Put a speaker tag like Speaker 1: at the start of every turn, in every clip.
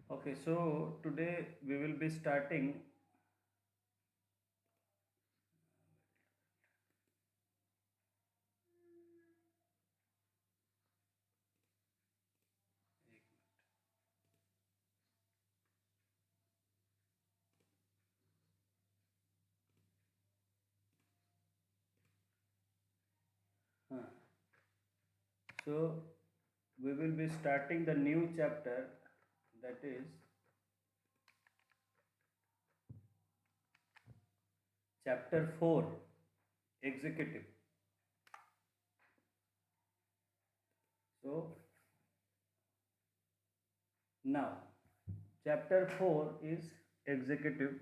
Speaker 1: Okay, so today we will be starting. Huh. So we will be starting the new chapter, that is chapter 4, executive. So now chapter 4 is executive.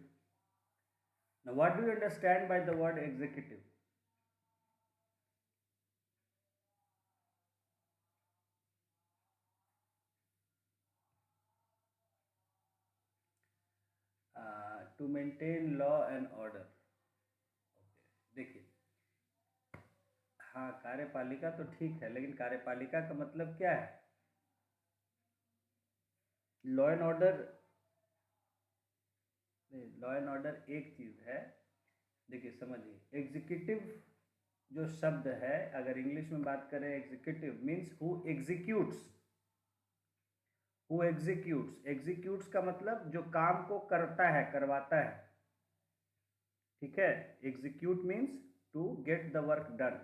Speaker 1: Now what do you understand by the word executive? To maintain law and order. देखिए, हाँ, कार्यपालिका तो ठीक है, लेकिन कार्यपालिका का मतलब क्या है? Law and order, law and order एक चीज है। देखिए समझिए, एग्जीक्यूटिव जो शब्द है, अगर इंग्लिश में बात करें, executive means who executes executes का मतलब जो काम को करता है, करवाता है। ठीक है, execute means to get the work done.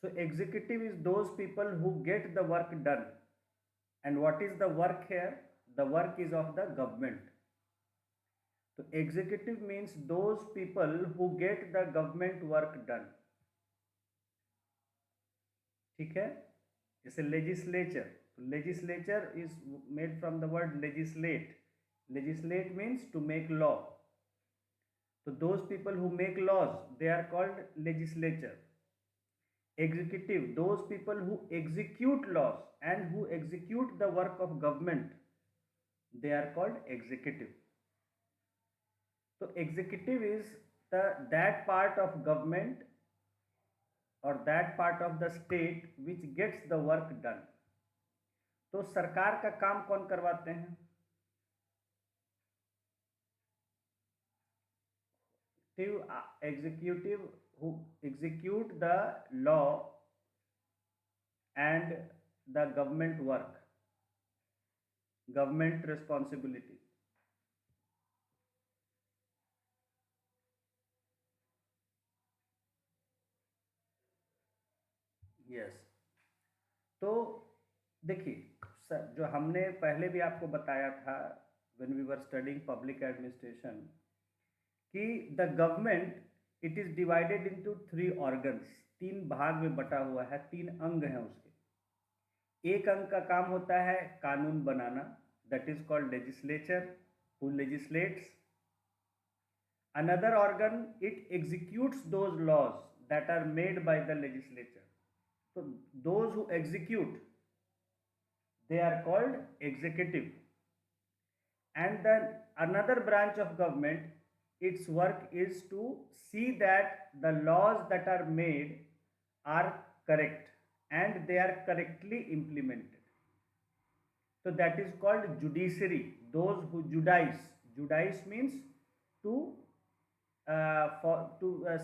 Speaker 1: So executive is those people who get the work done. And what is the work here? The work is of the government. So executive means those people who get the government work done. ठीक है, जैसे legislature, तो legislature is made from the word legislate. Legislate means to make law. तो those people who make laws, they are called legislature. Executive, those people who execute laws and who execute the work of government, they are called executive. So executive is that part of government or that part of the state which gets the work done. तो सरकार का काम कौन करवाते हैं? Executive who execute the law and the government work, government responsibility. Yes, तो देखिए sir, जो हमने पहले भी आपको बताया था when we were studying public administration, कि the government it is divided into three organs. तीन भाग में बटा हुआ है, तीन अंग हैं उसके। एक अंग का काम होता है कानून बनाना, that is called legislature, who legislates. Another organ, it executes those laws that are made by the legislature. So those who execute, they are called executive. And then another branch of government, its work is to see that the laws that are made are correct and they are correctly implemented. So that is called judiciary, those who judice means to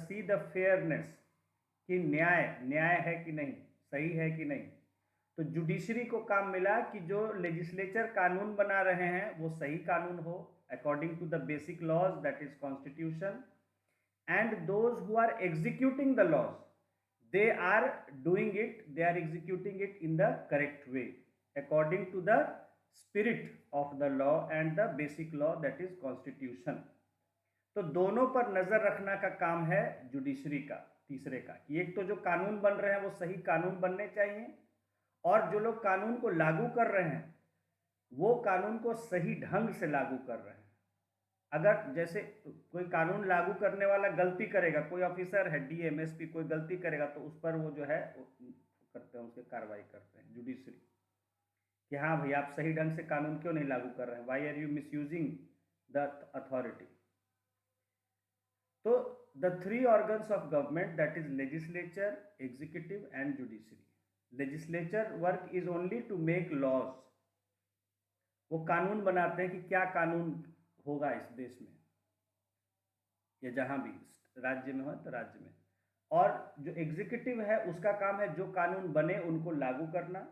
Speaker 1: see the fairness, कि न्याय न्याय है कि नहीं, सही है कि नहीं। तो जुडिशरी को काम मिला कि जो लेजिस्लेचर कानून बना रहे हैं वो सही कानून हो, according to the basic laws, that is constitution. And those who are executing the laws, they are doing it, they are executing it in the correct way according to the spirit of the law and the basic law, that is constitution. तो दोनों पर नजर रखना का काम है judiciary का, तीसरे का, कि एक तो जो कानून बन रहे हैं वो सही कानून बनने चाहिए, और जो लोग कानून को लागू कर रहे हैं वो कानून को सही ढंग से लागू कर रहे हैं। अगर जैसे कोई कानून लागू करने वाला गलती करेगा, कोई ऑफिसर है, डीएम, एसपी, कोई गलती करेगा तो उस पर वो जो है करते हैं, उसके कार्रवाई करते हैं जुडिशरी, कि हाँ भाई आप सही ढंग से कानून क्यों नहीं लागू कर रहे हैं, why are you misusing the authority. तो the three organs of government, that is legislature, executive and judiciary. Legislature work is only to make laws, वो कानून बनाते हैं कि क्या कानून होगा इस देश में या जहाँ भी राज्य में हो तो राज्य में। और जो एग्जीक्यूटिव है उसका काम है जो कानून बने उनको लागू करना,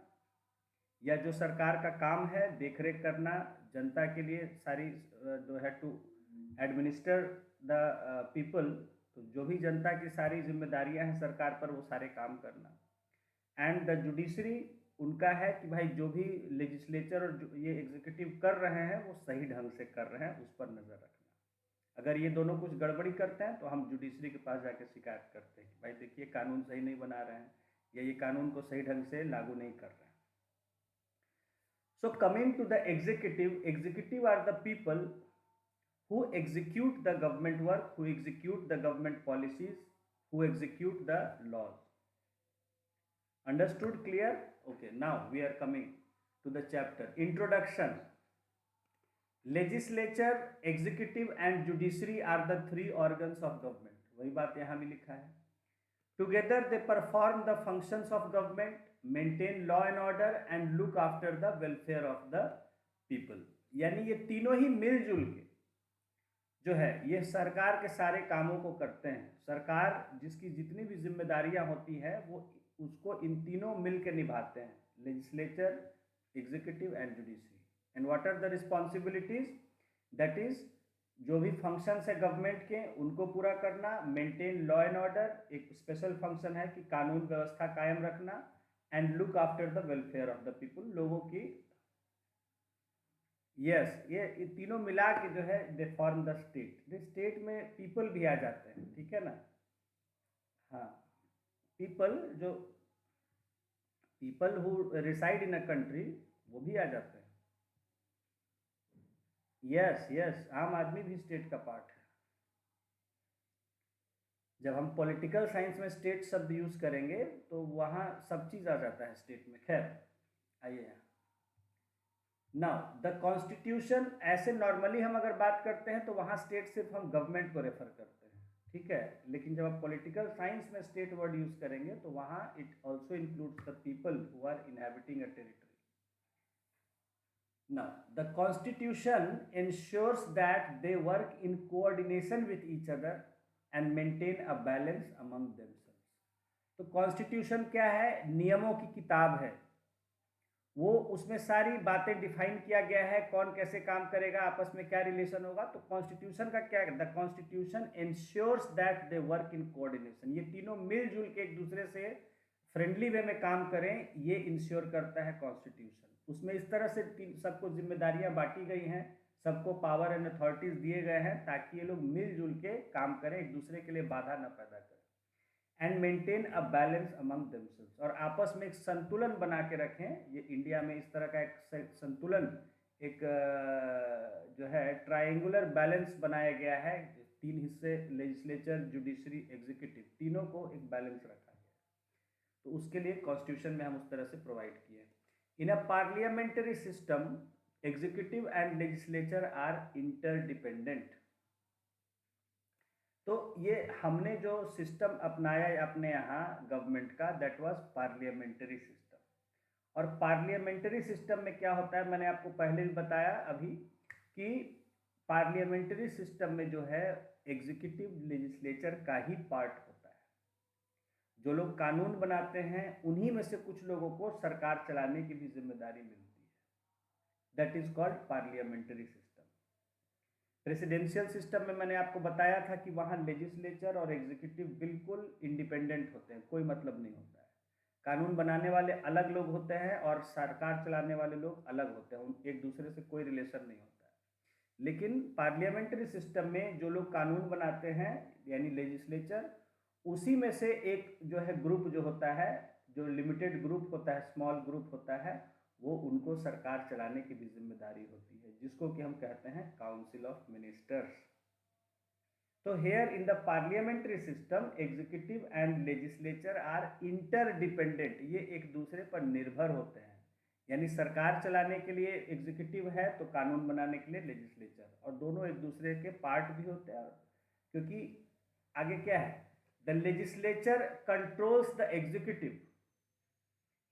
Speaker 1: या जो सरकार का काम है देखरेख करना जनता के लिए सारी जो है टू एडमिनिस्टर द पीपल, तो जो भी जनता की सारी जिम्मेदारियां हैं सरकार पर वो सारे काम करना। एंड द जुडिशरी उनका है कि भाई जो भी लेजिस्लेचर और जो ये एग्जीक्यूटिव कर रहे हैं वो सही ढंग से कर रहे हैं, उस पर नज़र रखना। अगर ये दोनों कुछ गड़बड़ी करते हैं तो हम जुडिशरी के पास जाकर शिकायत करते हैं कि भाई देखिए कानून सही नहीं बना रहे हैं या ये कानून को सही ढंग से लागू नहीं कर रहे हैं। So coming to the executive are the people who execute the government work, who execute the government policies, who execute the laws. Understood? Clear? Okay, now we are coming to the chapter. Introduction. Legislature, executive and judiciary are the three organs of government. वही बात यहाँ भी लिखा है. Together they perform the functions of government, maintain law and order and look after the welfare of the people. यानी ये तीनों ही मिलजुल के जो है ये सरकार के सारे कामों को करते हैं। सरकार जिसकी जितनी भी जिम्मेदारियां होती हैं वो उसको इन तीनों मिल के निभाते हैं, legislature, executive and judiciary. And what are the responsibilities? That is जो भी फंक्शंस है गवर्नमेंट के उनको पूरा करना, मेंटेन लॉ एंड ऑर्डर, एक स्पेशल फंक्शन है कि कानून व्यवस्था कायम रखना, and look after the welfare of the people, लोगों की। यस, ये तीनों मिला के जो है they form the state. State में पीपल भी आ जाते हैं, ठीक है ना। हाँ, पीपल जो people who reside in a country वो भी आ जाते हैं। यस यस, आम आदमी भी स्टेट का पार्ट है। जब हम पॉलिटिकल साइंस में स्टेट शब्द यूज करेंगे तो वहाँ सब चीज़ आ जाता है स्टेट में। खैर आइए यहाँ। नाउ द कॉन्स्टिट्यूशन, ऐसे नॉर्मली हम अगर बात करते हैं तो वहाँ स्टेट सिर्फ हम गवर्नमेंट को रेफर करते हैं, ठीक है। लेकिन जब आप पॉलिटिकल साइंस में स्टेट वर्ड यूज करेंगे तो वहाँ it also includes the people who are inhabiting a territory. Now, the Constitution ensures that they work in coordination with each other and maintain a balance among themselves. तो Constitution क्या है? नियमों की किताब है। वो उसमें सारी बातें डिफाइन किया गया है, कौन कैसे काम करेगा, आपस में क्या रिलेशन होगा। तो कॉन्स्टिट्यूशन का क्या है? The constitution ensures that they work in coordination, ये तीनों मिलजुल के एक दूसरे से फ्रेंडली वे में काम करें, ये इंश्योर करता है कॉन्स्टिट्यूशन। उसमें इस तरह से सबको जिम्मेदारियां बांटी गई हैं, सबको पावर एंड अथॉरिटीज दिए गए हैं ताकि ये लोग मिलजुल के काम करें, एक दूसरे के लिए बाधा न पैदा करें। And maintain a balance among themselves, और आपस में एक संतुलन बना के रखें। ये इंडिया में इस तरह का एक संतुलन, एक जो है ट्रायंगुलर बैलेंस बनाया गया है। तीन हिस्से, लेजिस्लेचर, जुडिशरी, एग्जीक्यूटिव, तीनों को एक बैलेंस रखा गया। तो उसके लिए कॉन्स्टिट्यूशन में हम उस तरह से प्रोवाइड किए। In a parliamentary system executive and legislature are interdependent. तो ये हमने जो सिस्टम अपनाया अपने यहाँ गवर्नमेंट का, दैट वाज पार्लियामेंट्री सिस्टम। और पार्लियामेंट्री सिस्टम में क्या होता है, मैंने आपको पहले भी बताया अभी कि पार्लियामेंट्री सिस्टम में जो है एग्जीक्यूटिव लेजिस्लेचर का ही पार्ट होता है। जो लोग कानून बनाते हैं उन्हीं में से कुछ लोगों को सरकार चलाने की भी जिम्मेदारी मिलती है। That is called parliamentary system. Presidential system में मैंने आपको बताया था कि वहाँ लेजिस्लेचर और एग्जीक्यूटिव बिल्कुल इंडिपेंडेंट होते हैं, कोई मतलब नहीं होता है। कानून बनाने वाले अलग लोग होते हैं और सरकार चलाने वाले लोग अलग होते हैं, एक दूसरे से कोई रिलेशन नहीं होता है। लेकिन पार्लियामेंट्री सिस्टम में जो लोग कानून बनाते हैं यानी लेजिस्लेचर, उसी में से एक जो है ग्रुप जो होता है, जो लिमिटेड ग्रुप होता है, स्मॉल ग्रुप होता है, वो उनको सरकार चलाने की भी जिम्मेदारी होती है, जिसको कि हम कहते हैं काउंसिल ऑफ मिनिस्टर्स। तो here in the parliamentary system executive and legislature are interdependent, ये एक दूसरे पर निर्भर होते हैं। यानी सरकार चलाने के लिए एग्जीक्यूटिव है तो कानून बनाने के लिए लेजिस्लेचर, और दोनों एक दूसरे के पार्ट भी होते हैं। क्योंकि आगे क्या है, the legislature controls the executive,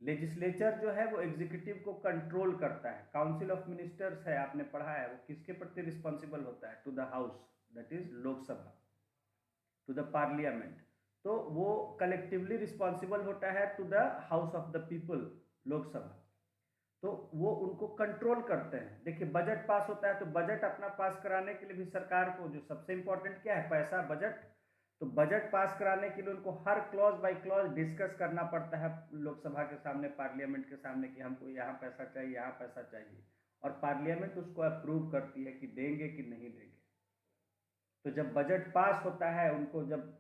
Speaker 1: legislature जो है वो एग्जीक्यूटिव को कंट्रोल करता है। काउंसिल ऑफ मिनिस्टर्स है, आपने पढ़ा है, वो किसके प्रति रिस्पॉन्सिबल होता है? To the house, that is Lok Sabha, to the parliament. तो वो कलेक्टिवली रिस्पॉन्सिबल होता है to the house of the people, Lok Sabha. तो वो उनको कंट्रोल करते हैं। देखिए बजट पास होता है, तो बजट अपना पास कराने के लिए भी सरकार को जो सबसे इंपॉर्टेंट क्या है? पैसा, बजट। तो बजट पास कराने के लिए उनको हर क्लॉज बाय क्लॉज डिस्कस करना पड़ता है लोकसभा के सामने, पार्लियामेंट के सामने, कि हमको यहाँ पैसा चाहिए, यहाँ पैसा चाहिए, और पार्लियामेंट उसको अप्रूव करती है कि देंगे कि नहीं देंगे। तो जब बजट पास होता है, उनको जब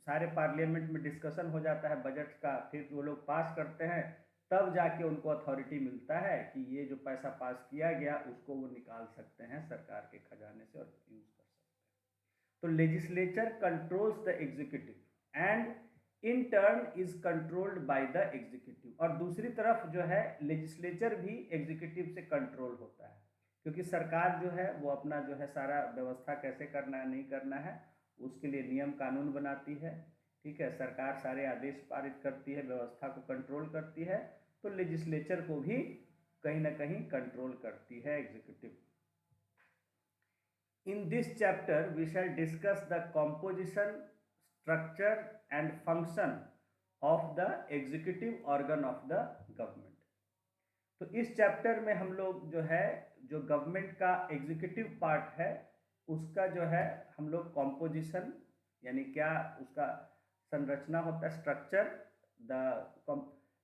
Speaker 1: सारे पार्लियामेंट में डिस्कशन हो जाता है बजट का, फिर वो लोग पास करते हैं, तब जाके उनको अथॉरिटी मिलता है कि ये जो पैसा पास किया गया उसको वो निकाल सकते हैं सरकार के खजाने से और यूज कर सकते हैं। तो legislature controls the executive and in turn is controlled by the executive. और दूसरी तरफ जो है लेजिस्लेचर भी एग्जीक्यूटिव से कंट्रोल होता है, क्योंकि सरकार जो है वो अपना जो है सारा व्यवस्था कैसे करना है, नहीं करना है, उसके लिए नियम कानून बनाती है। ठीक है, सरकार सारे आदेश पारित करती है, व्यवस्था को कंट्रोल करती है। तो लेजिस्लेचर को भी कहीं ना कहीं कंट्रोल करती है executive. In this chapter we shall discuss the composition, structure and function of the executive organ of the government. तो इस चैप्टर में हम लोग जो है, जो गवर्नमेंट का एग्जीक्यूटिव पार्ट है उसका जो है हम लोग कॉम्पोजिशन, यानी क्या उसका संरचना होता है, स्ट्रक्चर, द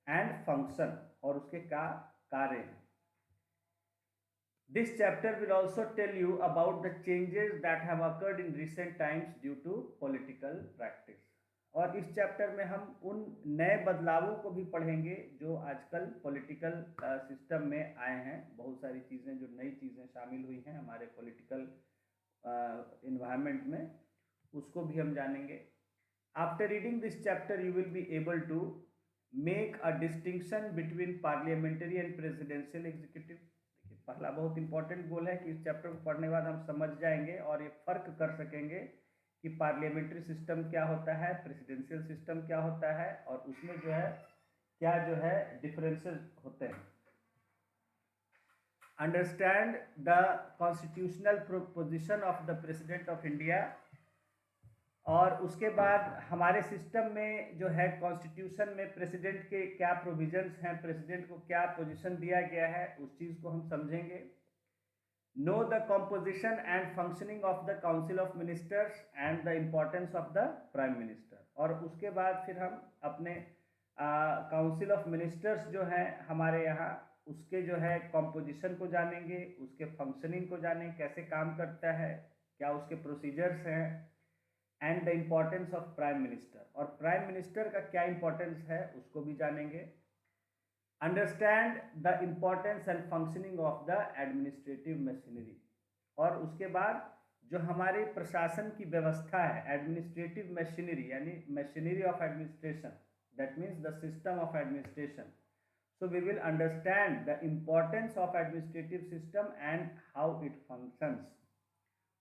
Speaker 1: एंड फंक्शन, और उसके क्या कार्य हैं। This chapter will also tell you about the changes that have occurred in recent times due to political practice. और इस चैप्टर में हम उन नए बदलावों को भी पढ़ेंगे जो आजकल पॉलिटिकल सिस्टम में आए हैं। बहुत सारी चीज़ें, जो नई चीज़ें शामिल हुई हैं हमारे पॉलिटिकल इन्वायरमेंट में, उसको भी हम जानेंगे। After reading this chapter you will be able to make a distinction between parliamentary and presidential executive. देखिए पहला बहुत इंपॉर्टेंट गोल है कि इस चैप्टर को पढ़ने के बाद हम समझ जाएंगे और ये फर्क कर सकेंगे कि पार्लियामेंट्री सिस्टम क्या होता है, प्रेसिडेंशियल सिस्टम क्या होता है, और उसमें जो है क्या जो है डिफरेंसेस होते हैं। Understand the constitutional position of the president of India. और उसके बाद हमारे सिस्टम में जो है कॉन्स्टिट्यूशन में प्रेसिडेंट के क्या प्रोविजंस हैं, प्रेसिडेंट को क्या पोजीशन दिया गया है, उस चीज़ को हम समझेंगे। Know the composition and functioning of the council of ministers and the importance of the prime minister. और उसके बाद फिर हम अपने काउंसिल ऑफ मिनिस्टर्स जो हैं हमारे यहाँ, उसके जो है कॉम्पोजिशन को जानेंगे, उसके फंक्शनिंग को जानेंगे, कैसे काम करता है, क्या उसके प्रोसीजर्स हैं, and the importance of prime minister. और प्राइम मिनिस्टर का क्या इम्पोर्टेंस है उसको भी जानेंगे। Understand the importance and functioning of the administrative machinery. और उसके बाद जो हमारी प्रशासन की व्यवस्था है, एडमिनिस्ट्रेटिव मशीनरी यानी machinery of administration, that means the system of administration. So we will understand the importance of administrative system and how it functions.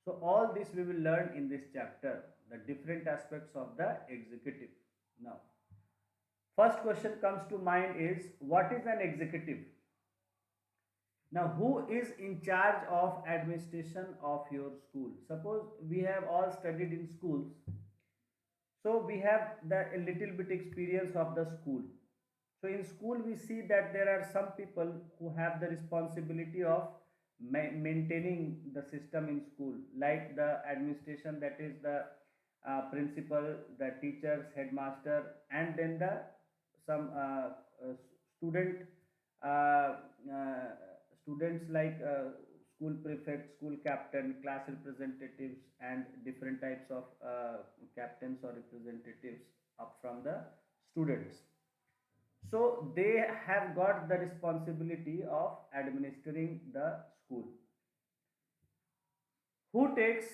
Speaker 1: So all this we will learn in this chapter, the different aspects of the executive. Now, first question comes to mind is, what is an executive? Now, who is in charge of administration of your school? Suppose we have all studied in schools, so we have the a little bit experience of the school. So in school we see that there are some people who have the responsibility of maintaining the system in school, like the administration, that is the principal, the teachers, headmaster, and then the some student uh, uh, students like school prefect, school captain, class representatives, and different types of captains or representatives up from the students. So they have got the responsibility of administering the school. Who takes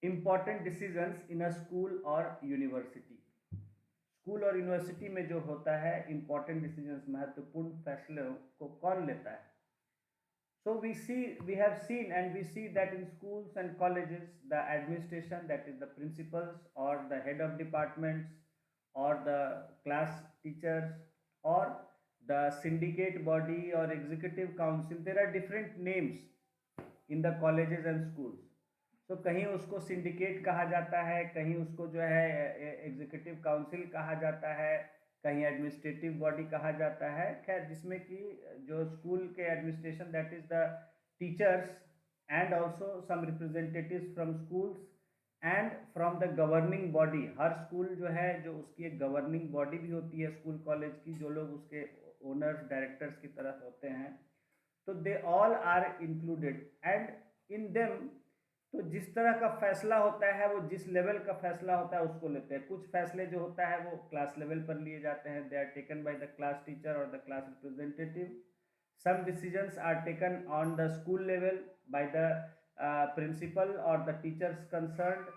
Speaker 1: important decisions in a school or university? School और university में जो होता है important decisions, महत्वपूर्ण फैसलों को कौन लेता है? So we have seen and we see that in schools and colleges, the administration, that is the principals or the head of departments or the class teachers or the syndicate body or executive council, there are different names in the colleges and schools. So कहीं उसको syndicate कहा जाता है, कहीं उसको जो है executive council कहा जाता है, कहीं administrative body कहा जाता है. खैर जिसमें कि जो school के administration, that is the teachers and also some representatives from schools and from the governing body. Her school जो है, जो उसकी एक गवर्निंग बॉडी भी होती है स्कूल कॉलेज की, जो लोग उसके ओनर्स डायरेक्टर्स की तरह होते हैं, तो they all are included and in them. तो जिस तरह का फैसला होता है, वो जिस लेवल का फैसला होता है उसको लेते हैं. कुछ फैसले जो होता है वो क्लास लेवल पर लिए जाते हैं, they are taken by the class teacher और the class representative. Some decisions are taken on the school level by the principal or the teachers concerned.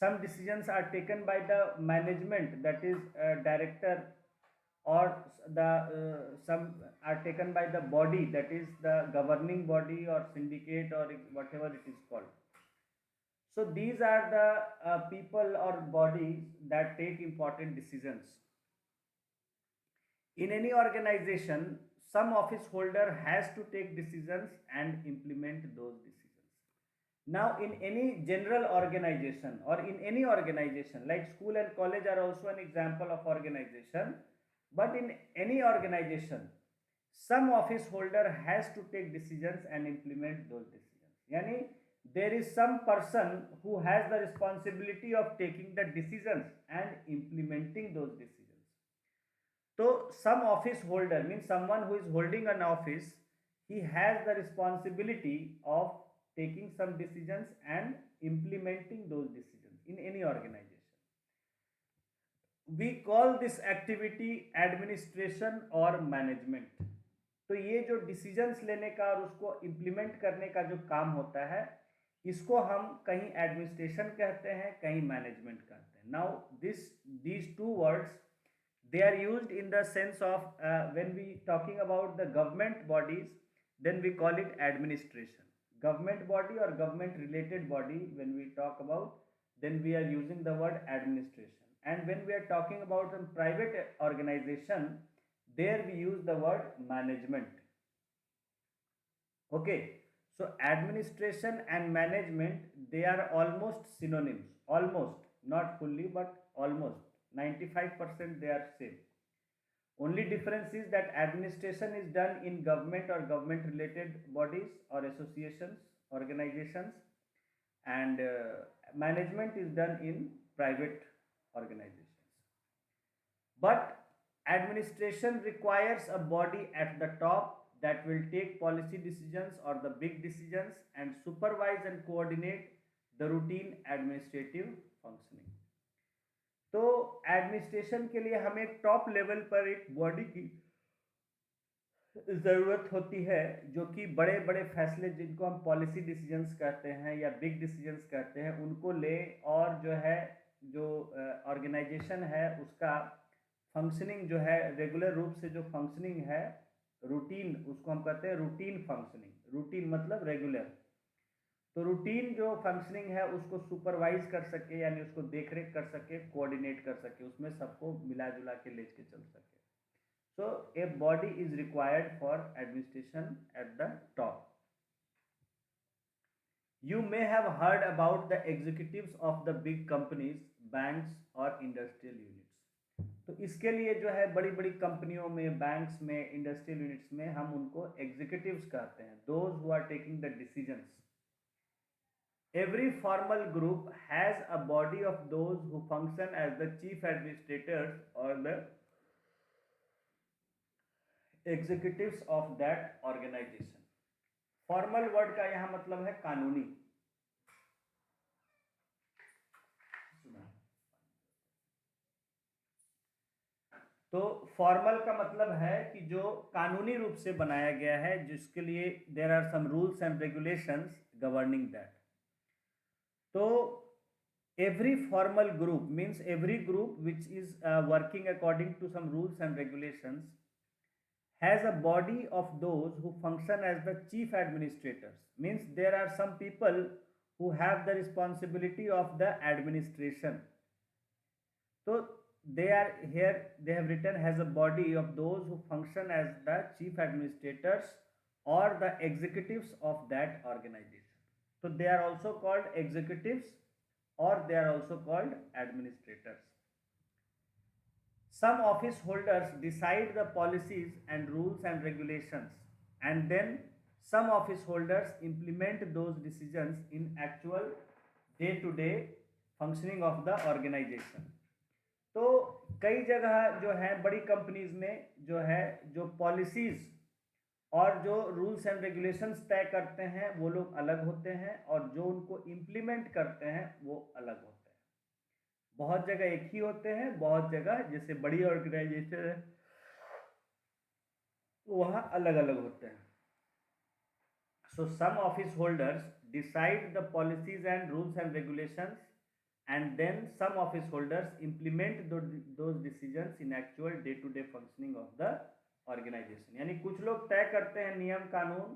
Speaker 1: Some decisions are taken by the management, that is director, or the some are taken by the body, that is the governing body or syndicate or whatever it is called. So these are the people or bodies that take important decisions. In any organization, some office holder has to take decisions and implement those decisions. Now in any general organization or in any organization, like school and college are also an example of organization, but in any organization some office holder has to take decisions and implement those decisions. Yani there is some person who has the responsibility of taking the decisions and implementing those decisions. So some office holder means someone who is holding an office, he has the responsibility of taking some decisions and implementing those decisions in any organization. We call this activity administration or management. तो ये जो decisions लेने का और उसको implement करने का जो काम होता है, इसको हम कहीं एडमिनिस्ट्रेशन कहते हैं, कहीं मैनेजमेंट कहते हैं. Now these two words, they are used in the sense of when we talking about the government bodies, then we call it administration. Government body or government related body, when we talk about, then we are using the word administration. And when we are talking about some private organization, there we use the word management. Okay, so administration and management, they are almost synonyms. Almost, not fully, but almost 95% they are same. Only difference is that administration is done in government or government related bodies or associations, organizations, and management is done in private organizations. But administration requires a body at the top that will take policy decisions or the big decisions and supervise and coordinate the routine administrative functioning. तो administration के लिए हमें top level पर एक body की ज़रूरत होती है, जो कि बड़े बड़े फैसले, जिनको हम पॉलिसी डिसीजंस कहते हैं या बिग डिसीजंस कहते हैं, उनको ले, और जो है जो ऑर्गेनाइजेशन है उसका फंक्शनिंग जो है, रेगुलर रूप से जो फंक्शनिंग है, रूटीन, उसको हम कहते हैं रूटीन फंक्शनिंग. रूटीन मतलब रेगुलर. तो रूटीन जो फंक्शनिंग है उसको सुपरवाइज कर सके, यानी उसको देखरेख कर सके, कोऑर्डिनेट कर सके, उसमें सबको मिला जुला के ले के चल सके. So a body is required for administration at the top. You may have heard about the executives of the big companies, banks और इंडस्ट्रियल यूनिट्स. तो इसके लिए जो है बड़ी बड़ी कंपनियों में, बैंक्स में, इंडस्ट्रियल यूनिट्स में हम उनको एग्जीक्यूटिव्स कहते हैं, those who are taking the decisions. Every formal group has a body of those who function as the chief administrators or the executives of that organization. Formal word का यहाँ मतलब है कानूनी. तो फॉर्मल का मतलब है कि जो कानूनी रूप से बनाया गया है, जिसके लिए there are some rules and regulations governing that. तो every formal group means every group which is working according to some rules and regulations has a body of those who function as the chief administrators. Means there are some people who have the responsibility of the administration. तो they are here, they have written has a body of those who function as the chief administrators or the executives of that organization. So they are also called executives or they are also called administrators. Some office holders decide the policies and rules and regulations, and then some office holders implement those decisions in actual day to day functioning of the organization. तो कई जगह जो है बड़ी companies में जो है जो पॉलिसीज और जो रूल्स एंड रेगुलेशंस तय करते हैं वो लोग अलग होते हैं और जो उनको इम्प्लीमेंट करते हैं वो अलग होते हैं। बहुत जगह एक ही होते हैं, बहुत जगह जैसे बड़ी ऑर्गेनाइजेशन है वहाँ अलग अलग होते हैं। So some office holders decide the policies and rules and regulations and then some office holders implement those decisions in actual day to day functioning of the organization। यानी कुछ लोग तय करते हैं नियम कानून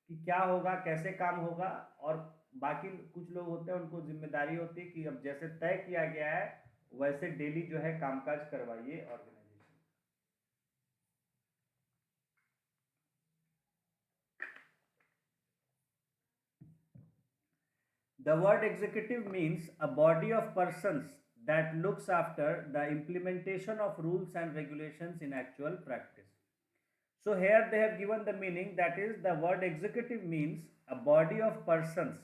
Speaker 1: कि क्या होगा, कैसे काम होगा, और बाकी कुछ लोग होते हैं उनको जिम्मेदारी होती है कि अब जैसे तय किया गया है वैसे डेली जो है कामकाज करवाइए organisation. The word executive means a body of persons that looks after the implementation of rules and regulations in actual practice. So here they have given the meaning, that is the word executive means a body of persons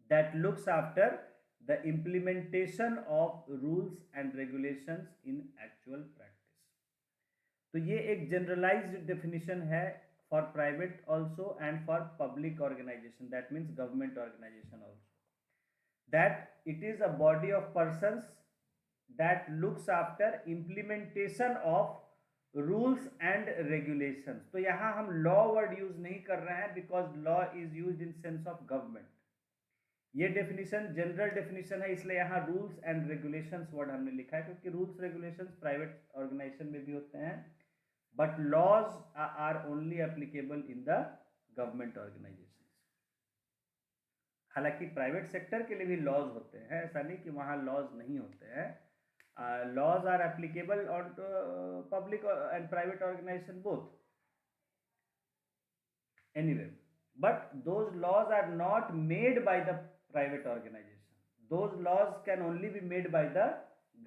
Speaker 1: that looks after the implementation of rules and regulations in actual practice. तो ये एक generalised definition है for private also and for public organization, that means government organization also, that it is a body of persons that looks after implementation of rules and regulations। तो यहाँ हम law word use नहीं कर रहे हैं because law is used in sense of government। ये definition general definition है इसलिए यहाँ रूल्स एंड रेगुलेशंस वर्ड हमने लिखा है क्योंकि रूल्स रेगुलेशंस प्राइवेट ऑर्गेनाइजेशन में भी होते हैं but laws are only applicable in the government organizations। हालांकि प्राइवेट सेक्टर के लिए भी लॉज होते हैं, ऐसा नहीं कि वहाँ लॉज नहीं होते हैं। Laws are applicable on public and private organization both anyway, but those laws are not made by the private organization, those laws can only be made by the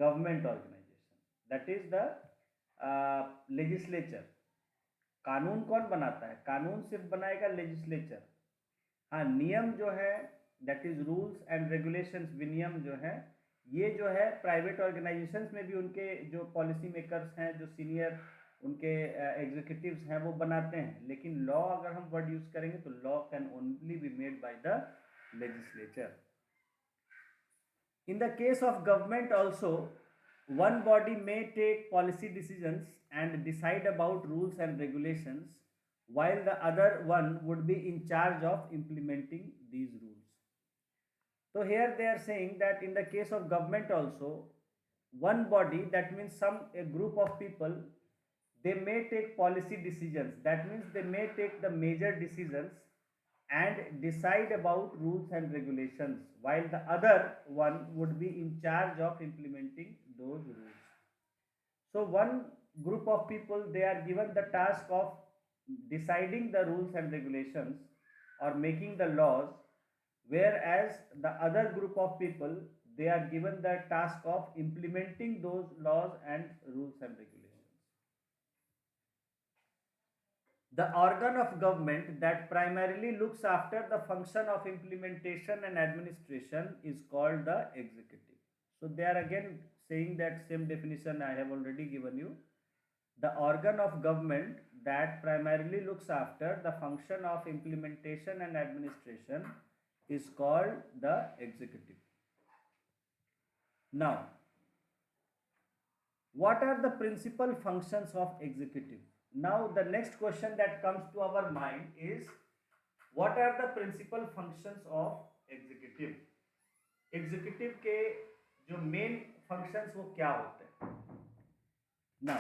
Speaker 1: government organization, that is the legislature. कानून कौन बनाता है? कानून सिर्फ बनाएगा legislature. हाँ, नियम जो है that is rules and regulations, विनियम जो है ये जो है प्राइवेट ऑर्गेनाइजेशंस में भी उनके जो पॉलिसी मेकर्स हैं, जो सीनियर उनके एग्जीक्यूटिव्स हैं वो बनाते हैं, लेकिन लॉ अगर हम वर्ड यूज करेंगे तो law can only be made by the legislature. In the case of government also one body may take policy decisions and decide about rules and regulations while the other one would be in charge of implementing these rules। So here they are saying that in the case of government also one body, that means a group of people, they may take policy decisions, that means they may take the major decisions and decide about rules and regulations while the other one would be in charge of implementing those rules। So one group of people, they are given the task of deciding the rules and regulations or making the laws, whereas the other group of people, they are given the task of implementing those laws and rules and regulations। The organ of government that primarily looks after the function of implementation and administration is called the executive। So they are again saying that same definition I have already given you। The organ of government that primarily looks after the function of implementation and administration is called the executive। Now, what are the principal functions of executive? Now the next question that comes to our mind is, what are the principal functions of executive? Executive के जो main functions वो क्या होते हैं? Now,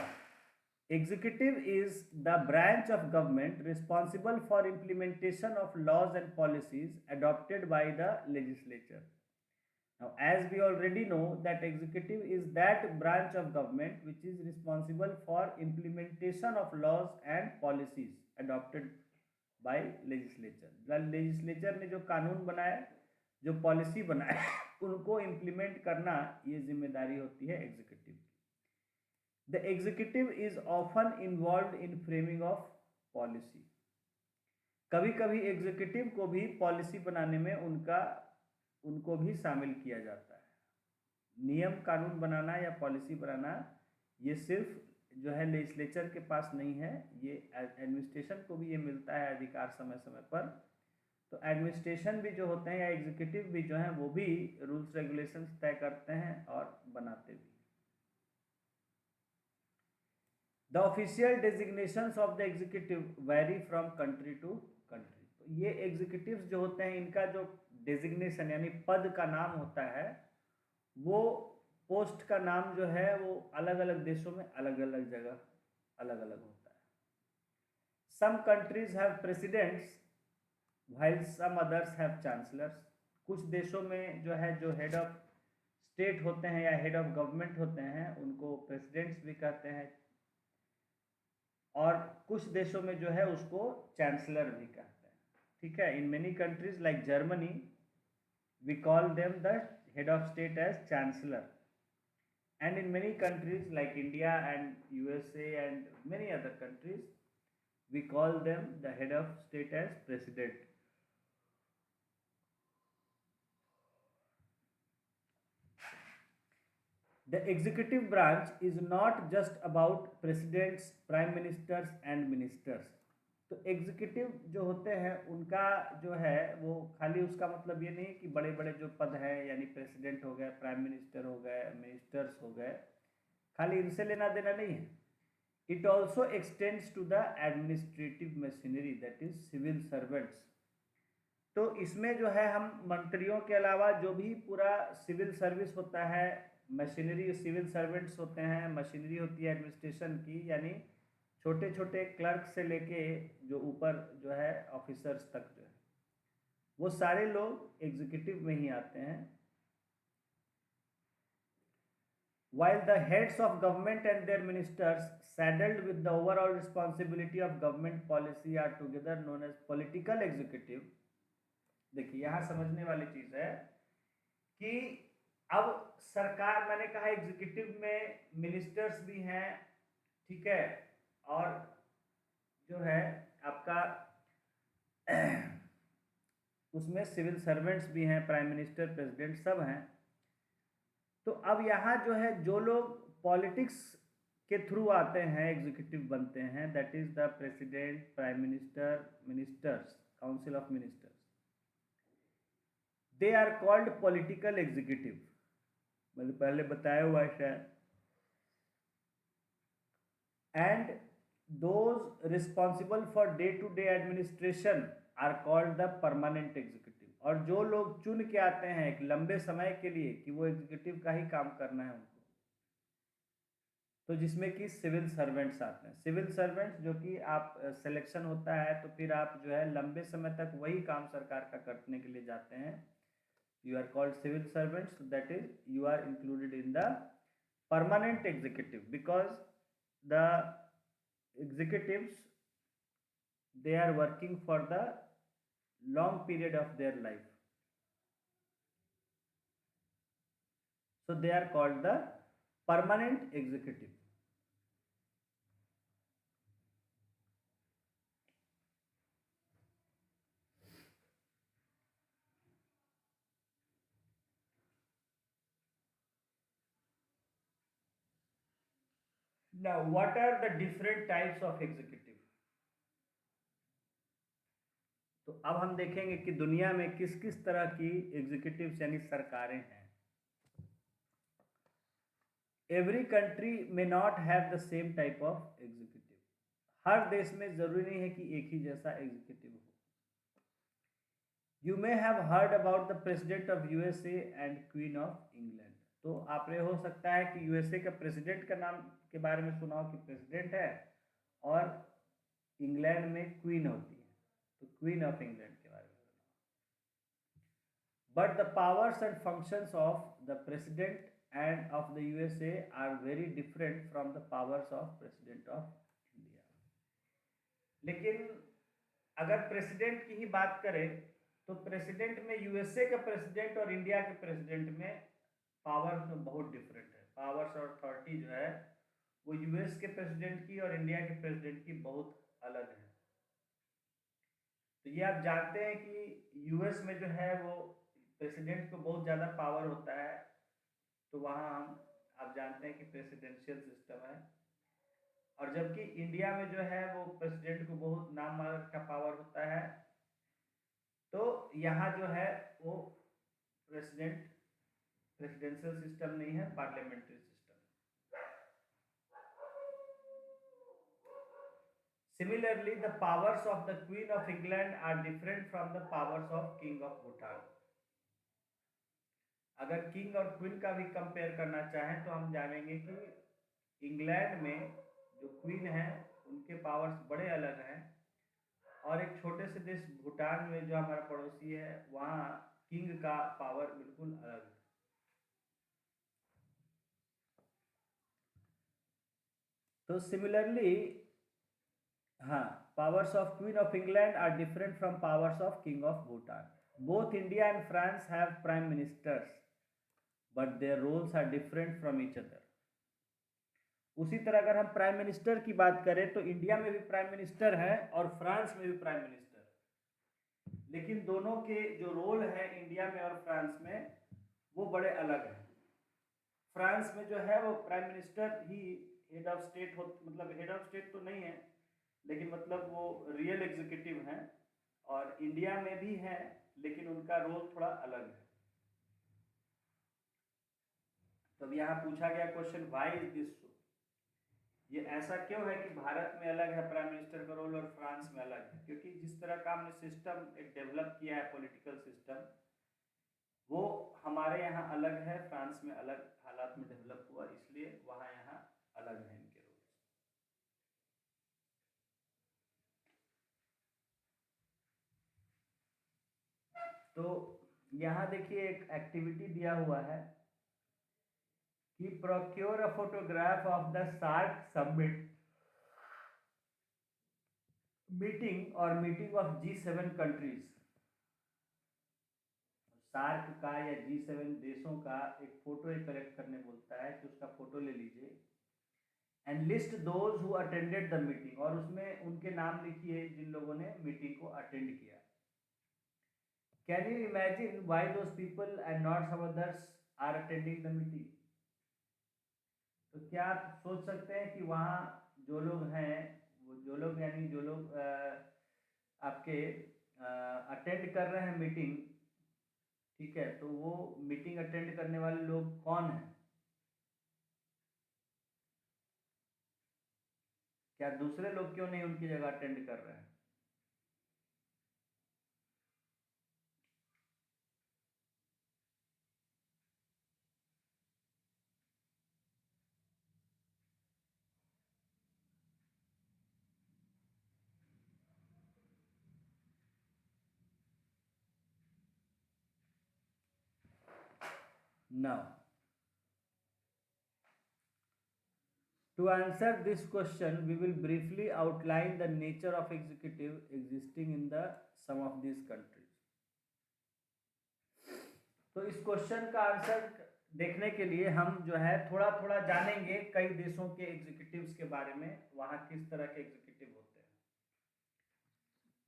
Speaker 1: executive is the branch of government responsible for implementation of laws and policies adopted by the legislature। Now, as we already know that executive is that branch of government which is responsible for implementation of laws and policies adopted by legislature. Legislature ने जो कानून बनाया, जो policy बनाया, उनको implement करना ये जिम्मेदारी होती है एग्जीक्यूटिव की। The executive is often involve in framing of policy. कभी कभी एग्जीक्यूटिव को भी पॉलिसी बनाने में उनको भी शामिल किया जाता है। नियम कानून बनाना या पॉलिसी बनाना ये सिर्फ जो है लेजिस्लेचर के पास नहीं है, ये एडमिनिस्ट्रेशन को भी ये मिलता है अधिकार समय समय पर। तो एडमिनिस्ट्रेशन भी जो होते हैं या एग्जीक्यूटिव भी जो हैं वो भी रूल्स रेगुलेशंस तय करते हैं और बनाते भी। The official designations of the executive vary from country to country. तो ये एग्जीक्यूटिव्स जो होते हैं इनका जो डेजिग्नेशन यानी पद का नाम होता है, वो पोस्ट का नाम जो है वो अलग अलग देशों में अलग अलग जगह अलग अलग होता है। Some countries have presidents while some others have chancellors. कुछ देशों में जो है जो हेड ऑफ स्टेट होते हैं या हेड ऑफ गवर्नमेंट होते हैं उनको प्रेसिडेंट्स भी कहते हैं, और कुछ देशों में जो है उसको चांसलर भी कहते हैं। ठीक है, in many countries like Germany we call them the head of state as chancellor, and in many countries like India and USA and many other countries we call them the head of state as president. The executive branch is not just about presidents, prime ministers and ministers. तो executive जो होते हैं उनका जो है वो खाली उसका मतलब ये नहीं कि बड़े बड़े जो पद हैं यानी प्रेसिडेंट हो गए, प्राइम मिनिस्टर हो गए, मिनिस्टर्स हो गए, खाली इनसे लेना देना नहीं है। It also extends to the administrative machinery that is civil servants. तो इसमें जो है हम मंत्रियों के अलावा जो भी पूरा सिविल सर्विस होता है, मशीनरी सिविल सर्वेंट्स होते हैं, मशीनरी होती है एडमिनिस्ट्रेशन की, यानी छोटे छोटे क्लर्क से लेके जो ऊपर जो है ऑफिसर्स तक जो है वो सारे लोग एग्जीक्यूटिव में ही आते हैं। While the heads of government and their ministers saddled with the overall responsibility of government policy are together known as political executive। देखिए यहाँ समझने वाली चीज है कि अब सरकार, मैंने कहा एग्जीक्यूटिव में मिनिस्टर्स भी हैं, ठीक है, और जो है आपका उसमें सिविल सर्वेंट्स भी हैं, प्राइम मिनिस्टर, प्रेसिडेंट सब हैं। तो अब यहाँ जो है जो लोग पॉलिटिक्स के थ्रू आते हैं एग्जीक्यूटिव बनते हैं, that is the president, prime minister, ministers, council of ministers, they are called political executive. मैंने पहले बताया हुआ है शायद। And those responsible for day to day administration are called the permanent executive। और जो लोग चुन के आते हैं एक लंबे समय के लिए कि वो एग्जीक्यूटिव का ही काम करना है उनको, तो जिसमें कि सिविल सर्वेंट्स आते हैं। सिविल सर्वेंट्स जो कि आप सिलेक्शन होता है तो फिर आप जो है लंबे समय तक वही काम सरकार का करने के लिए जाते हैं। You are called civil servants, that is you are included in the permanent executive because the executives they are working for the long period of their life, so they are called the permanent executive। Now what are the different types of executive? तो अब हम देखेंगे कि दुनिया में किस किस तरह की एग्जीक्यूटिव्स यानी सरकारें हैं। एवरी कंट्री में not have the same type of executive. हर देश में जरूरी नहीं है कि एक ही जैसा एग्जीक्यूटिव हो। You may have heard about the president of USA and queen of England. तो आपने हो सकता है कि यूएसए का प्रेसिडेंट का नाम के बारे में सुना हो कि प्रेसिडेंट है, और इंग्लैंड में क्वीन होती है तो क्वीन ऑफ इंग्लैंड के बारे में सुना। But the powers and functions of the president and of the USA are very different from the powers of president of India. लेकिन अगर प्रेसिडेंट की ही बात करें तो प्रेसिडेंट में यूएसए के प्रेसिडेंट और इंडिया के प्रेसिडेंट में पावर तो बहुत डिफरेंट है। पावर्स और अथॉरिटी जो है वो यूएस के प्रेसिडेंट की और इंडिया के प्रेसिडेंट की बहुत अलग है। तो ये आप जानते हैं कि यूएस में जो है वो प्रेसिडेंट को बहुत ज़्यादा पावर होता है, तो वहाँ हम आप जानते हैं कि प्रेसिडेंशियल सिस्टम है। और जबकि इंडिया में जो है वो प्रेसिडेंट को बहुत नाम मात्र का पावर होता है, तो यहाँ जो है वो प्रेसिडेंशियल सिस्टम नहीं है, parliamentary system. Similarly, the powers of the Queen of England are different from the powers of King of Bhutan. अगर किंग और क्वीन का भी कंपेयर करना चाहें तो हम जानेंगे कि इंग्लैंड में जो क्वीन है उनके पावर्स बड़े अलग हैं, और एक छोटे से देश भूटान में जो हमारा पड़ोसी है वहाँ किंग का पावर बिल्कुल अलग है। तो सिमिलरली हाँ, powers of Queen of England are different from powers of King of Bhutan. Both India and France have prime ministers, but their roles are different from each other. उसी तरह अगर हम प्राइम मिनिस्टर की बात करें तो India में भी प्राइम मिनिस्टर है और फ्रांस में भी प्राइम मिनिस्टर, लेकिन दोनों के जो रोल है इंडिया में और फ्रांस में वो बड़े अलग हैं। फ्रांस में जो है वो prime minister he head of state हो, मतलब हेड ऑफ स्टेट तो नहीं है लेकिन मतलब वो रियल एग्जीक्यूटिव हैं, और इंडिया में भी हैं लेकिन उनका रोल थोड़ा अलग है। तो अब यहाँ पूछा गया question, why is this so? ये ऐसा क्यों है कि भारत में अलग है प्राइम मिनिस्टर का रोल और फ्रांस में अलग है? क्योंकि जिस तरह का हमने सिस्टम एक डेवलप किया है पॉलिटिकल सिस्टम, वो हमारे यहाँ अलग है, फ्रांस में अलग हालात में डेवलप हुआ, इसलिए वहाँ यहाँ अलग है इनके रोल। तो यहाँ देखिए एक एक्टिविटी दिया हुआ है कि procure a photograph of the SAARC summit meeting और meeting of G7 countries. SAARC का या G7 देशों का एक फोटो कलेक्ट करने बोलता है कि उसका फोटो ले लीजिए, and list those who attended the meeting, और उसमें उनके नाम लिखिए जिन लोगों ने मीटिंग को अटेंड किया। Can you imagine why those people and not some others are attending the meeting? तो क्या आप सोच सकते हैं कि वहाँ जो लोग हैं, वो जो लोग यानी जो लोग आपके अटेंड कर रहे हैं मीटिंग, ठीक है, तो वो मीटिंग अटेंड करने वाले लोग कौन हैं? क्या दूसरे लोग क्यों नहीं उनकी जगह अटेंड कर रहे हैं? Now, to answer this question, we will briefly outline the nature of executive existing in the some of these countries. तो इस क्वेश्चन का आंसर देखने के लिए हम जो है थोड़ा थोड़ा जानेंगे कई देशों के एग्जीक्यूटिव्स के बारे में, वहाँ किस तरह के एग्जीक्यूटिव होते हैं।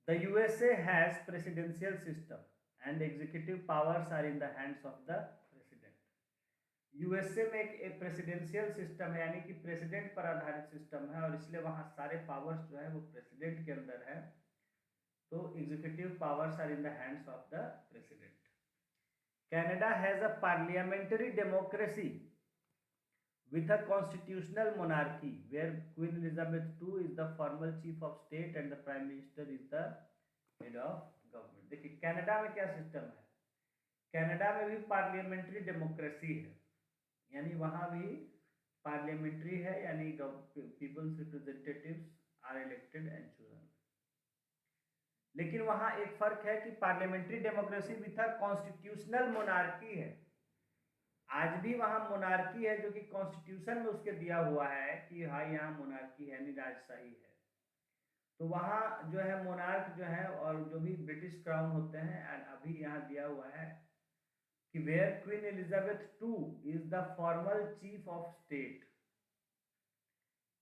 Speaker 1: The USA has presidential system and executive powers are in the hands of the president. USA में एक प्रेसिडेंशियल सिस्टम है, यानी कि प्रेसिडेंट पर आधारित सिस्टम है, और इसलिए वहाँ सारे पावर्स जो है वो प्रेसिडेंट के अंदर है। तो executive powers are in the hands of the president. Canada has a parliamentary democracy with a constitutional monarchy where Queen Elizabeth II is the formal chief of state and the prime minister is the head of government। देखिए Canada में क्या system है, Canada में भी parliamentary democracy है, यानी वहाँ भी पार्लियामेंट्री है, यानी people's representatives are elected and chosen. लेकिन वहां एक फर्क है कि पार्लियामेंट्री डेमोक्रेसी भी था, कॉन्स्टिट्यूशनल मोनार्की है। आज भी वहां मोनार्की है जो कि कॉन्स्टिट्यूशन में उसके दिया हुआ है कि हाँ यहाँ मोनार्की है, नहीं राजशाही है। तो वहाँ जो है मोनार्क जो है और जो भी ब्रिटिश क्राउन होते हैं, एंड अभी यहाँ दिया हुआ है कि where Queen Elizabeth two is the formal chief of state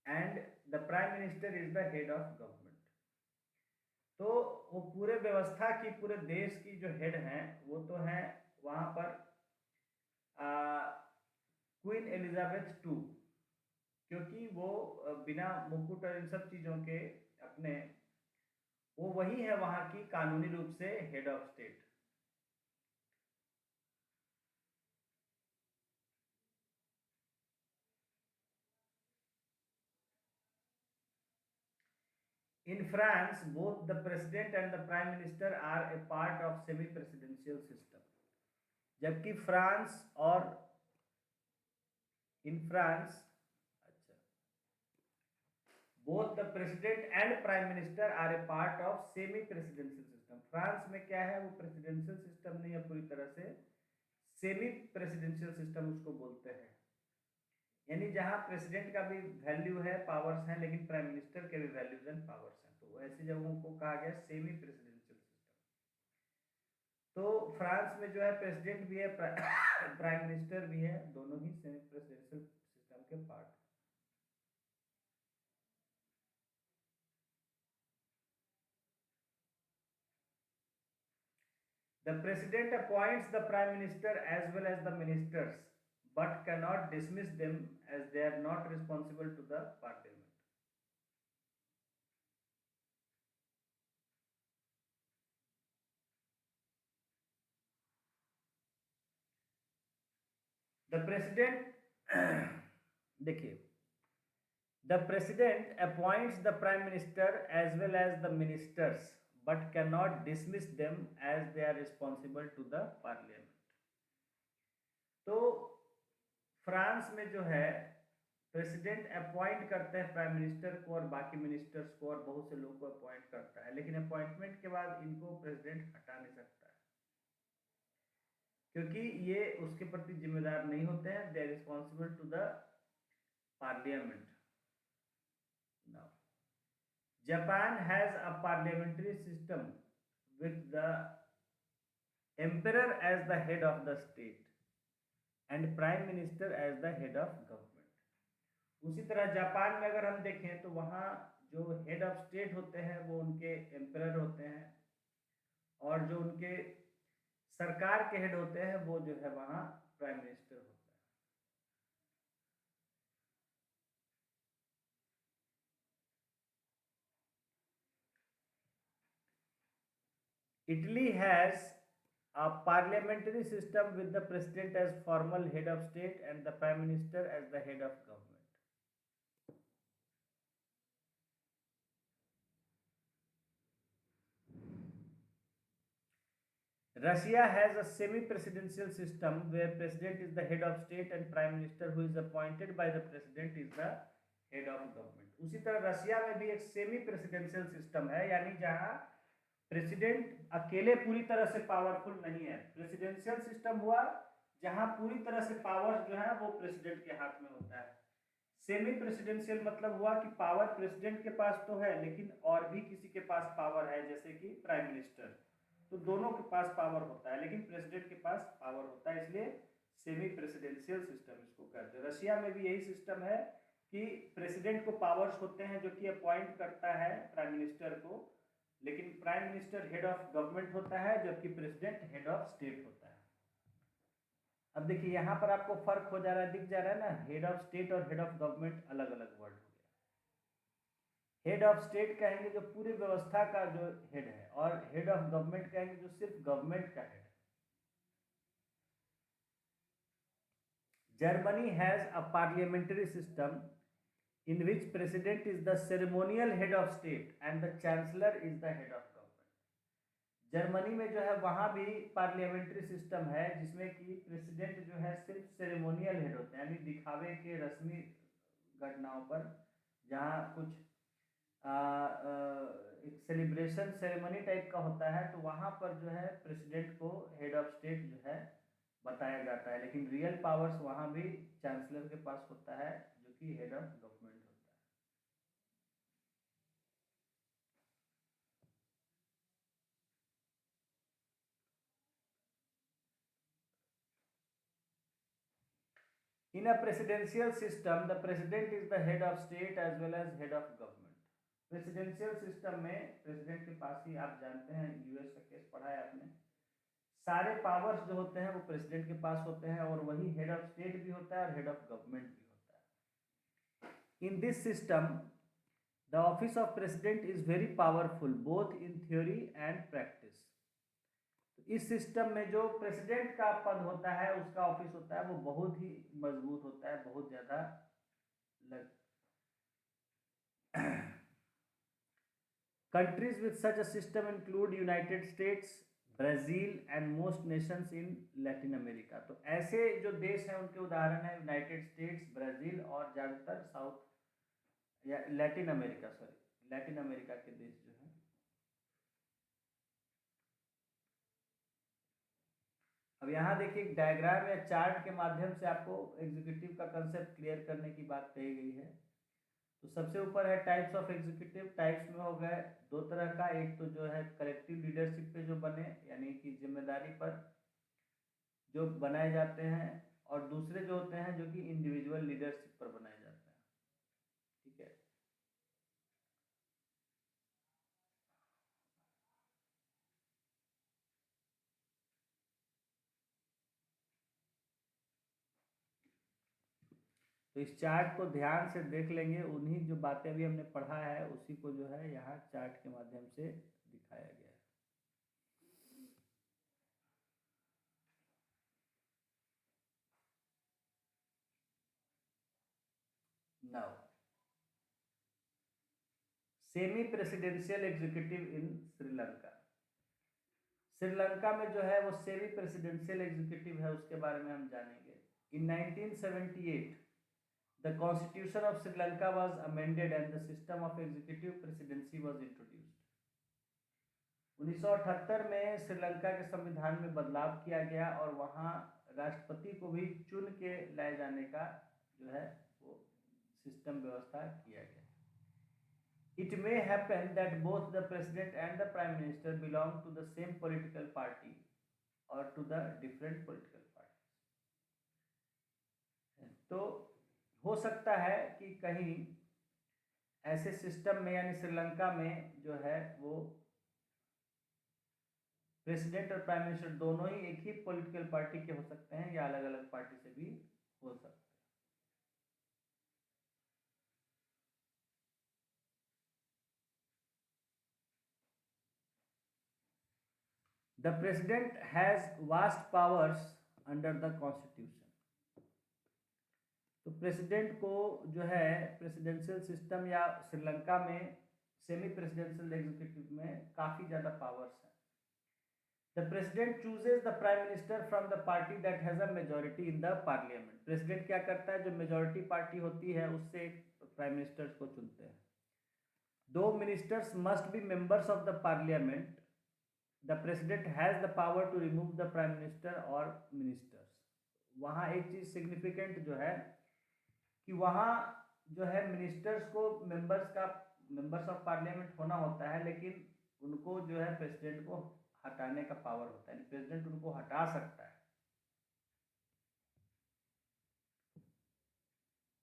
Speaker 1: and the prime minister is the head of government. तो वो पूरे व्यवस्था की, पूरे देश की जो हेड हैं वो तो हैं वहाँ पर क्वीन एलिजाबेथ टू, क्योंकि वो बिना मुकुट और इन सब चीज़ों के अपने, वो वही है वहाँ की कानूनी रूप से head of state. In France, both the president and the prime minister are a part of semi-presidential system. जबकि फ्रांस और इन फ्रांस, अच्छा, both the president and prime minister are a part of semi-presidential system. France में क्या है, वो presidential system नहीं है पूरी तरह से, सेमी प्रेसिडेंशियल सिस्टम उसको बोलते हैं। यानी जहां प्रेसिडेंट का भी वैल्यू है, पावर्स हैं, लेकिन प्राइम मिनिस्टर के भी वैल्यूज एंड पावर्स हैं। तो ऐसी जगहों को कहा गया सेमी प्रेसिडेंशियल सिस्टम। तो फ्रांस में जो है प्रेसिडेंट भी है, प्राइम मिनिस्टर भी है, दोनों ही सेमी प्रेसिडेंशियल सिस्टम के part. The president appoints the prime minister as well as the ministers, but cannot dismiss them as they are not responsible to the parliament. The president देखिए, the president appoints the prime minister as well as the ministers, but cannot dismiss them as they are responsible to the parliament. तो France में जो है president appoint करते हैं prime minister को और बाकी मिनिस्टर्स को, और बहुत से लोगों को अपॉइंट करता है, लेकिन अपॉइंटमेंट के बाद इनको प्रेसिडेंट हटा नहीं सकता है, क्योंकि ये उसके प्रति जिम्मेदार नहीं होते हैं। They are responsible to the parliament. Now Japan has a parliamentary system with the emperor as the head of the state and prime minister as the head of government. उसी तरह जापान में अगर हम देखें तो वहाँ जो हेड ऑफ स्टेट होते हैं वो उनके एम्परर होते हैं, और जो उनके सरकार के हेड होते हैं वो जो है वहाँ प्राइम मिनिस्टर होता है। Italy has a parliamentary system with the president as formal head of state and the prime minister as the head of government. Russia has a semi-presidential system where president is the head of state and prime minister who is appointed by the president is the head of government. उसी तरह Russia में भी एक semi presidential system है, यानी जहां president अकेले पूरी तरह से पावरफुल नहीं है। प्रेसिडेंशियल सिस्टम हुआ जहां पूरी तरह से पावर जो है वो प्रेसिडेंट के हाथ में होता है। सेमी प्रेसिडेंशियल मतलब हुआ कि पावर प्रेसिडेंट के पास तो है, लेकिन और भी किसी के पास पावर है, जैसे कि प्राइम मिनिस्टर। तो दोनों के पास पावर होता है, लेकिन प्रेसिडेंट के पास पावर होता है, इसलिए सेमी प्रेसिडेंशियल सिस्टम इसको कहते हैं। रशिया में भी यही सिस्टम है कि प्रेसिडेंट को पावर्स होते हैं जो कि अपॉइंट करता है प्राइम मिनिस्टर को, लेकिन prime minister head of government होता है जबकि प्रेसिडेंट हेड ऑफ स्टेट होता है। अब देखिए यहाँ पर आपको फर्क हो जा रहा है, दिख जा रहा है ना, हेड ऑफ स्टेट और हेड ऑफ गवर्नमेंट अलग अलग वर्ड हो गया। हेड ऑफ स्टेट कहेंगे जो पूरी व्यवस्था का जो हेड है, और हेड ऑफ गवर्नमेंट कहेंगे जो सिर्फ गवर्नमेंट का हेड है। Germany has a parliamentary system in which president is the ceremonial head of state and the chancellor is the head of government. Germany में जो है वहाँ भी पार्लियामेंट्री सिस्टम है जिसमें कि प्रेसिडेंट जो है सिर्फ सेरेमोनियल हेड होते हैं, यानी दिखावे के रस्मी घटनाओं पर, जहाँ कुछ एक सेलिब्रेशन सेरेमनी टाइप का होता है, तो वहाँ पर जो है प्रेसिडेंट को हेड ऑफ स्टेट जो है बताया जाता है, लेकिन रियल पावर्स वहाँ भी चांसलर के पास होता है जो कि हेड ऑफ गवर्नमेंट होता है। In a presidential system, the president is the head of state as well as head of government. Presidential system में प्रेसिडेंट के पास ही, आप जानते हैं यूएस का केस पढ़ा है आपने, सारे पावर्स जो होते हैं वो प्रेसिडेंट के पास होते हैं, और वही हेड ऑफ स्टेट भी होता है और हेड ऑफ गवर्नमेंट भी होता है। In this system the office of president is very powerful both in theory and practice. इस सिस्टम में जो प्रेसिडेंट का पद होता है, उसका ऑफिस होता है, वो बहुत ही मजबूत होता है, बहुत ज्यादा countries with such a system include United states, Brazil and most Nations in Latin America. तो ऐसे जो देश हैं उनके उदाहरण है यूनाइटेड स्टेट्स, ब्राजील और ज़्यादातर साउथ या लैटिन अमेरिका, लैटिन अमेरिका के देश जो हैं। अब यहाँ देखिए एक डायग्राम या चार्ट के माध्यम से आपको एग्जीक्यूटिव का कंसेप्ट क्लियर करने की बात कही गई है। तो सबसे ऊपर है टाइप्स ऑफ एग्जीक्यूटिव। टाइप्स में हो गए दो तरह का, एक तो जो है कलेक्टिव लीडरशिप पे जो बने, यानी कि जिम्मेदारी पर जो बनाए जाते हैं, और दूसरे जो होते हैं जो कि इंडिविजुअल लीडरशिप पर बनाए जाते हैं। ठीक है, तो इस चार्ट को ध्यान से देख लेंगे, उन्हीं जो बातें अभी हमने पढ़ा है उसी को जो है यहाँ चार्ट के माध्यम से दिखाया गया है। नाउ सेमी प्रेसिडेंशियल एग्जीक्यूटिव इन श्रीलंका। श्रीलंका में जो है वो सेमी प्रेसिडेंशियल एग्जीक्यूटिव है, उसके बारे में हम जानेंगे। इन 1978 the constitution of Sri Lanka was amended and the system of executive presidency was introduced. 1978 में श्रीलंका के संविधान में बदलाव किया गया और वहाँ राष्ट्रपति को भी चुन के लाए जाने का जो है वो सिस्टम व्यवस्था किया गया। It may happen that both the president and the prime minister belong to the same political party or to the different political parties. तो हो सकता है कि कहीं ऐसे सिस्टम में, यानी श्रीलंका में जो है वो प्रेसिडेंट और प्राइम मिनिस्टर दोनों ही एक ही पॉलिटिकल पार्टी के हो सकते हैं या अलग अलग पार्टी से भी हो सकते हैं। The president has vast powers under the constitution. तो प्रेसिडेंट को जो है प्रेसिडेंशियल सिस्टम या श्रीलंका में सेमी प्रेसिडेंशियल एग्जीक्यूटिव में काफ़ी ज़्यादा पावर्स हैं। The president chooses the prime minister from the party that has a majority in the parliament. President क्या करता है, जो मेजॉरिटी पार्टी होती है उससे प्राइम मिनिस्टर्स को चुनते हैं। दो ministers must be members of the parliament, the president has the power to remove the prime minister और मिनिस्टर्स। वहाँ एक चीज़ सिग्निफिकेंट जो है कि वहाँ जो है मिनिस्टर्स को मेंबर्स ऑफ पार्लियामेंट होना होता है, लेकिन उनको जो है प्रेसिडेंट को हटाने का पावर होता है, प्रेसिडेंट उनको हटा सकता है।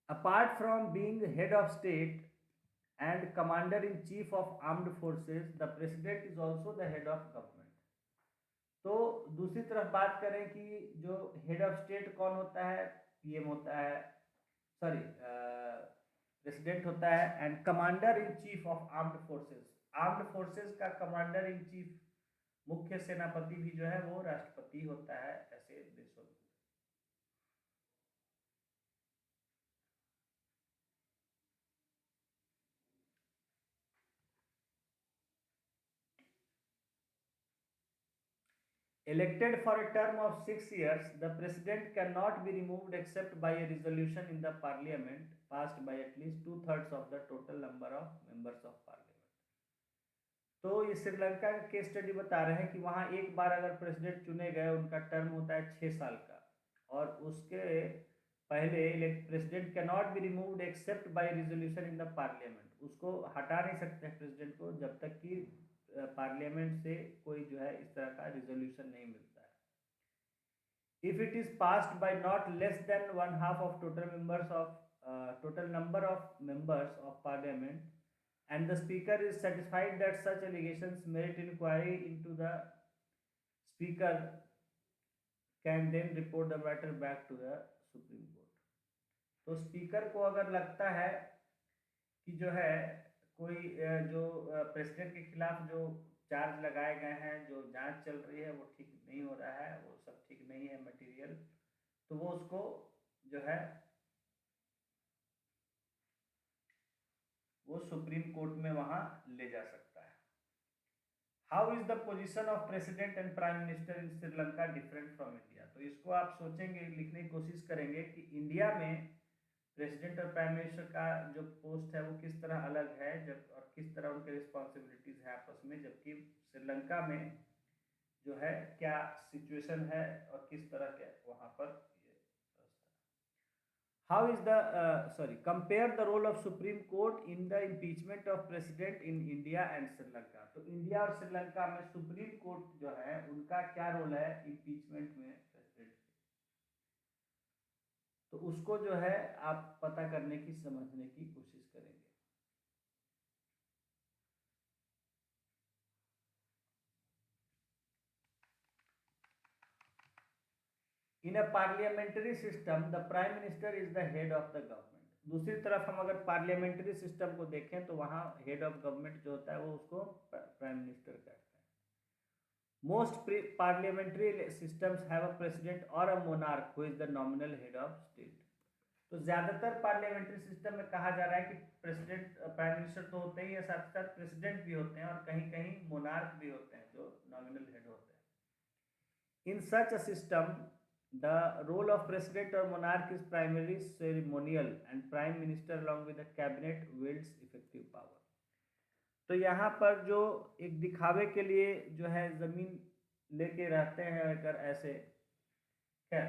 Speaker 1: Apart from being head of state and commander in chief of armed forces, the president is also the head of government. तो दूसरी तरफ बात करें कि जो हेड ऑफ स्टेट कौन होता है, पीएम होता है, सॉरी प्रेसिडेंट होता है, and commander in chief of armed forces. Armed forces का कमांडर इन चीफ, मुख्य सेनापति भी जो है वो राष्ट्रपति होता है ऐसे देशों में। Elected for a term of 6 years, the president cannot be removed except by a resolution in the parliament passed by at least 2/3 of the total number of members of parliament. तो ये श्रीलंका का केस स्टडी बता रहे हैं कि वहाँ एक बार अगर प्रेसिडेंट चुने गए, उनका टर्म होता है 6 साल का, और उसके पहले president can not be removed except by resolution in the parliament. उसको हटा नहीं सकते हैं प्रेसिडेंट को जब तक कि पार्लियामेंट से कोई जो है इस तरह का रिजोल्यूशन नहीं मिलता है। If it is passed by not less than 1/2 of total number of members of parliament and the speaker is satisfied that such allegations merit inquiry into the speaker can then report the matter back to the supreme court। तो speaker को अगर लगता है कि जो है कोई जो प्रेसिडेंट के खिलाफ जो चार्ज लगाए गए हैं, जो जांच चल रही है, वो ठीक नहीं हो रहा है, वो सब ठीक नहीं है मटेरियल, तो वो उसको जो है वो सुप्रीम कोर्ट में वहां ले जा सकता है। How is the position of president and prime minister in Sri Lanka different from India. तो इसको आप सोचेंगे, लिखने की कोशिश करेंगे कि इंडिया में प्रेसिडेंट और प्राइम मिनिस्टर का जो पोस्ट है वो किस तरह अलग है, जब और किस तरह उनके रिस्पॉन्सिबिलिटीज है आपस में, जबकि श्रीलंका में जो है क्या सिचुएशन है और किस तरह के वहां पर How is the compare the role of Supreme Court in the impeachment of president in India and Sri Lanka। तो इंडिया और श्रीलंका में सुप्रीम कोर्ट जो है उनका क्या रोल है इम्पीचमेंट में प्रेसिडेंट के, तो उसको जो है आप पता करने की, समझने की कोशिश करेंगे। In a parliamentary system, the prime minister is the head of the government। दूसरी तरफ हम अगर पार्लियामेंट्री सिस्टम को देखें तो वहाँ हेड ऑफ गवर्नमेंट जो होता है वो उसको प्राइम मिनिस्टर कहते हैं। Most parliamentary systems have a president और a monarch who is the nominal head of state. तो ज़्यादातर पार्लियामेंट्री सिस्टम में कहा जा रहा है कि प्रेसिडेंट प्राइम मिनिस्टर तो होते ही है, साथ साथ प्रेसिडेंट भी होते हैं और कहीं कहीं मोनार्क भी होते हैं जो नॉमिनल हेड होते हैं। In such a system the role of president or monarch is primarily ceremonial and prime minister along with the cabinet wields effective power। तो यहाँ पर जो एक दिखावे के लिए जो है जमीन लेके रहते हैं अगर ऐसे, खैर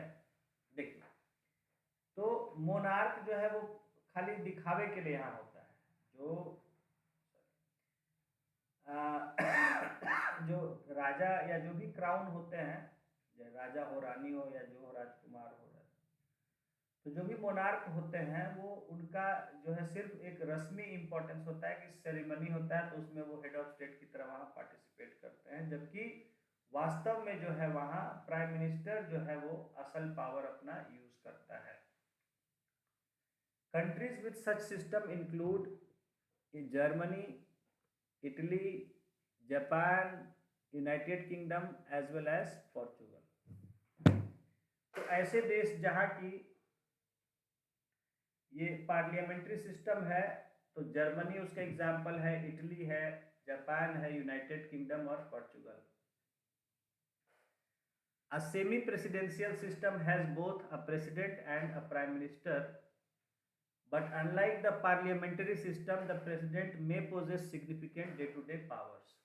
Speaker 1: देखिए, तो मोनार्क जो है वो खाली दिखावे के लिए यहाँ होता है। जो राजा या जो भी क्राउन होते हैं, राजा हो, रानी हो, या जो हो, राजकुमार हो, तो जो भी मोनार्क होते हैं वो उनका जो है सिर्फ एक रस्मी इंपॉर्टेंस होता है कि सेरेमनी होता है तो उसमें वो हेड ऑफ स्टेट की तरह वहाँ पार्टिसिपेट करते हैं, जबकि वास्तव में जो है वहाँ प्राइम मिनिस्टर जो है वो असल पावर अपना यूज करता है। Countries with such system include Germany, Italy, Japan, United Kingdom as well as Portugal. तो ऐसे देश जहाँ की ये पार्लियामेंट्री सिस्टम है, तो जर्मनी उसका एग्जाम्पल है, इटली है, जापान है, यूनाइटेड किंगडम और Portugal. A semi-presidential system has both a president and a prime minister, but unlike the parliamentary system, the president may possess significant day-to-day powers।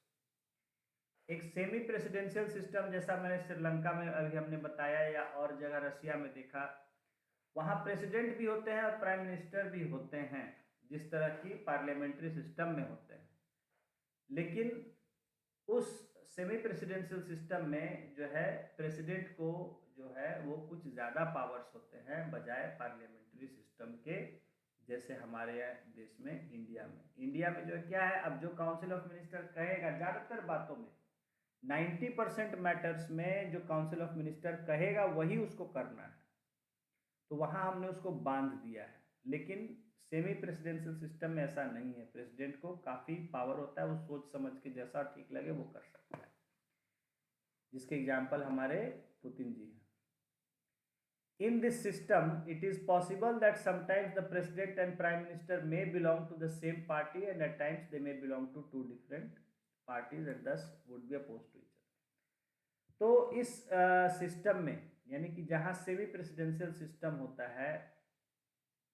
Speaker 1: एक semi presidential system जैसा मैंने श्रीलंका में अभी हमने बताया या और जगह रसिया में देखा, वहाँ प्रेसिडेंट भी होते हैं और प्राइम मिनिस्टर भी होते हैं जिस तरह की पार्लियामेंट्री सिस्टम में होते हैं, लेकिन उस सेमी प्रेसिडेंशियल सिस्टम में जो है प्रेसिडेंट को जो है वो कुछ ज़्यादा पावर्स होते हैं बजाय पार्लियामेंट्री सिस्टम के, जैसे हमारे देश में इंडिया में जो क्या है, अब जो काउंसिल ऑफ मिनिस्टर कहेगा, ज़्यादातर बातों में 90% मैटर्स में जो काउंसिल ऑफ मिनिस्टर कहेगा वही उसको करना है, तो वहाँ हमने उसको बांध दिया है। लेकिन सेमी प्रेसिडेंशियल सिस्टम में ऐसा नहीं है, प्रेसिडेंट को काफ़ी पावर होता है, वो सोच समझ के जैसा ठीक लगे वो कर सकता है, जिसके एग्जाम्पल हमारे पुतिन जी हैं। In this system, it is possible that sometimes the president and prime minister may belong to the same party and at times they may belong to two different parties and thus would be opposed to each other। तो इस system में, यानी कि जहाँ semi presidential system होता है,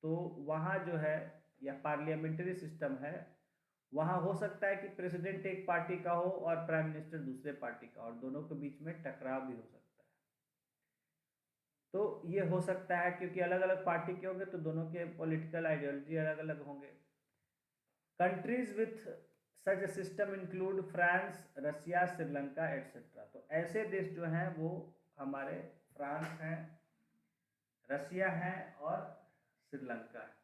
Speaker 1: तो वहाँ जो है, या पार्लियामेंट्री सिस्टम है, वहाँ हो सकता है कि प्रेसिडेंट एक पार्टी का हो और प्राइम मिनिस्टर दूसरे पार्टी का, और दोनों के बीच में टकराव भी हो सकता है। तो ये हो सकता है क्योंकि अलग अलग पार्टी के होंगे तो दोनों के पॉलिटिकल आइडियोलॉजी अलग अलग होंगे। Countries with such system include France, Russia, Sri Lanka etcetera. तो ऐसे देश जो हैं वो हमारे फ्रांस हैं, रसिया है और श्रीलंका है।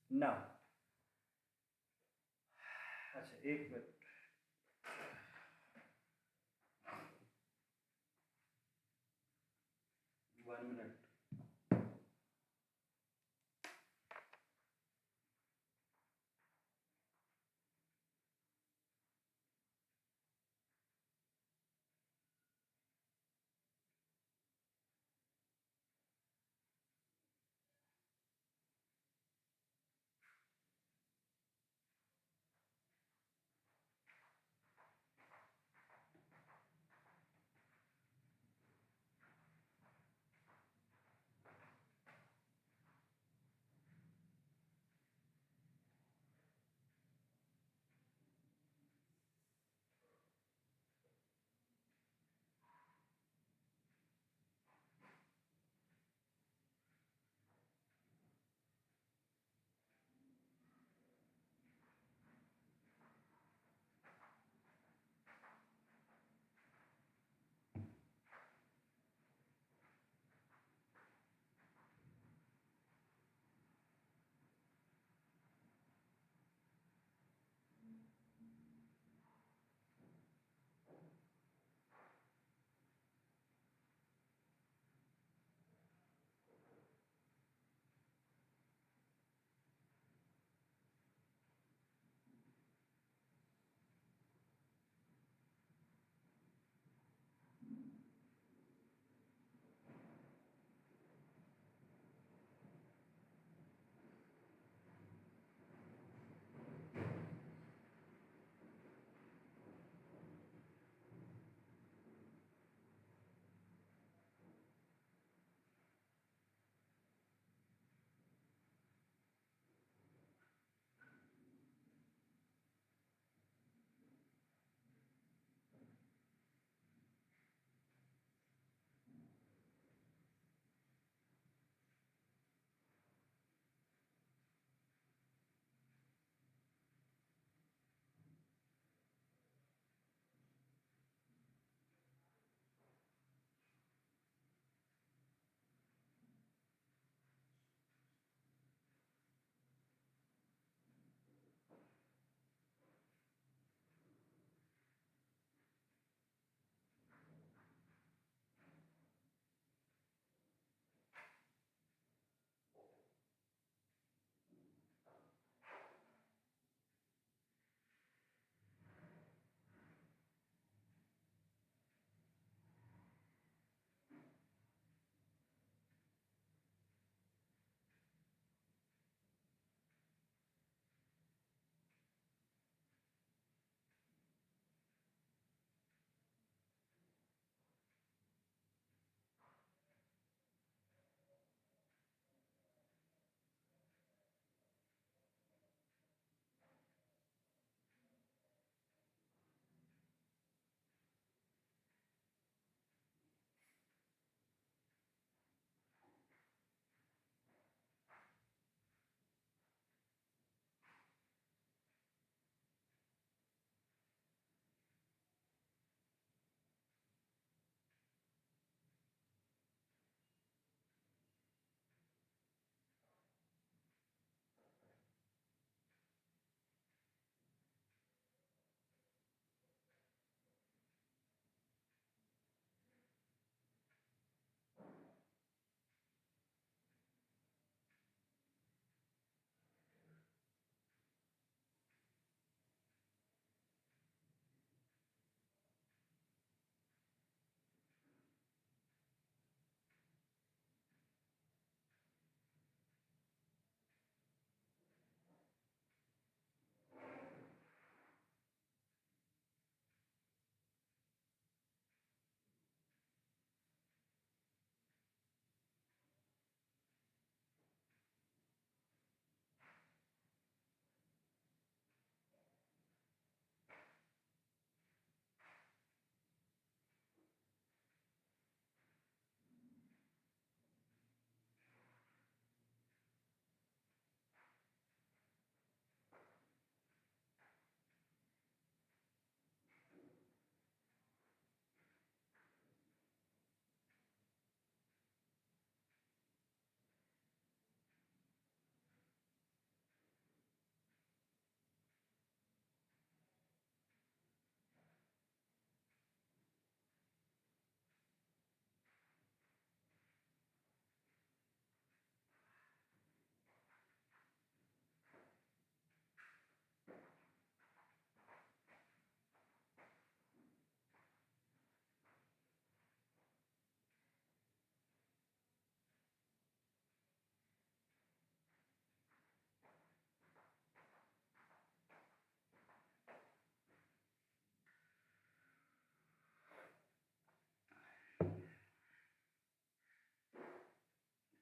Speaker 1: ना, अच्छा एक मिनट, 1 मिनट।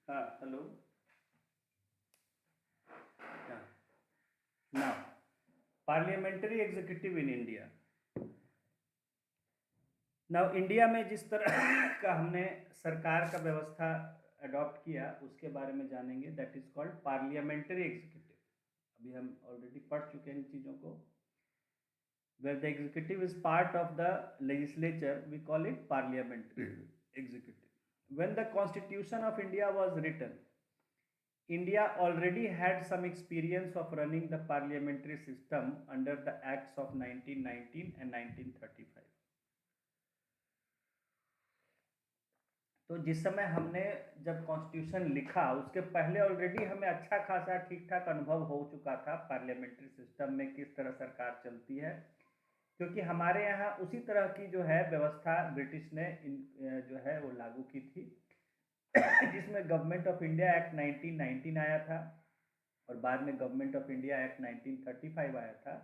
Speaker 1: हाँ, हेलो। हाँ, now parliamentary executive in India. Now India में जिस तरह का हमने सरकार का व्यवस्था अडॉप्ट किया उसके बारे में जानेंगे। That is called parliamentary executive. अभी हम ऑलरेडी पढ़ चुके हैं इन चीज़ों को। Where the executive is part of the legislature, we call it parliamentary executive. When the Constitution of India was written, India already had some experience of running the parliamentary system under the Acts of 1919 and 1935. तो जिस समय हमने जब constitution लिखा उसके पहले already हमें अच्छा खासा ठीक ठाक अनुभव हो चुका था पार्लियामेंट्री सिस्टम में किस तरह सरकार चलती है, क्योंकि हमारे यहाँ उसी तरह की जो है व्यवस्था ब्रिटिश ने जो है वो लागू की थी जिसमें गवर्नमेंट ऑफ इंडिया एक्ट 1919 आया था और बाद में गवर्नमेंट ऑफ इंडिया एक्ट 1935 आया था,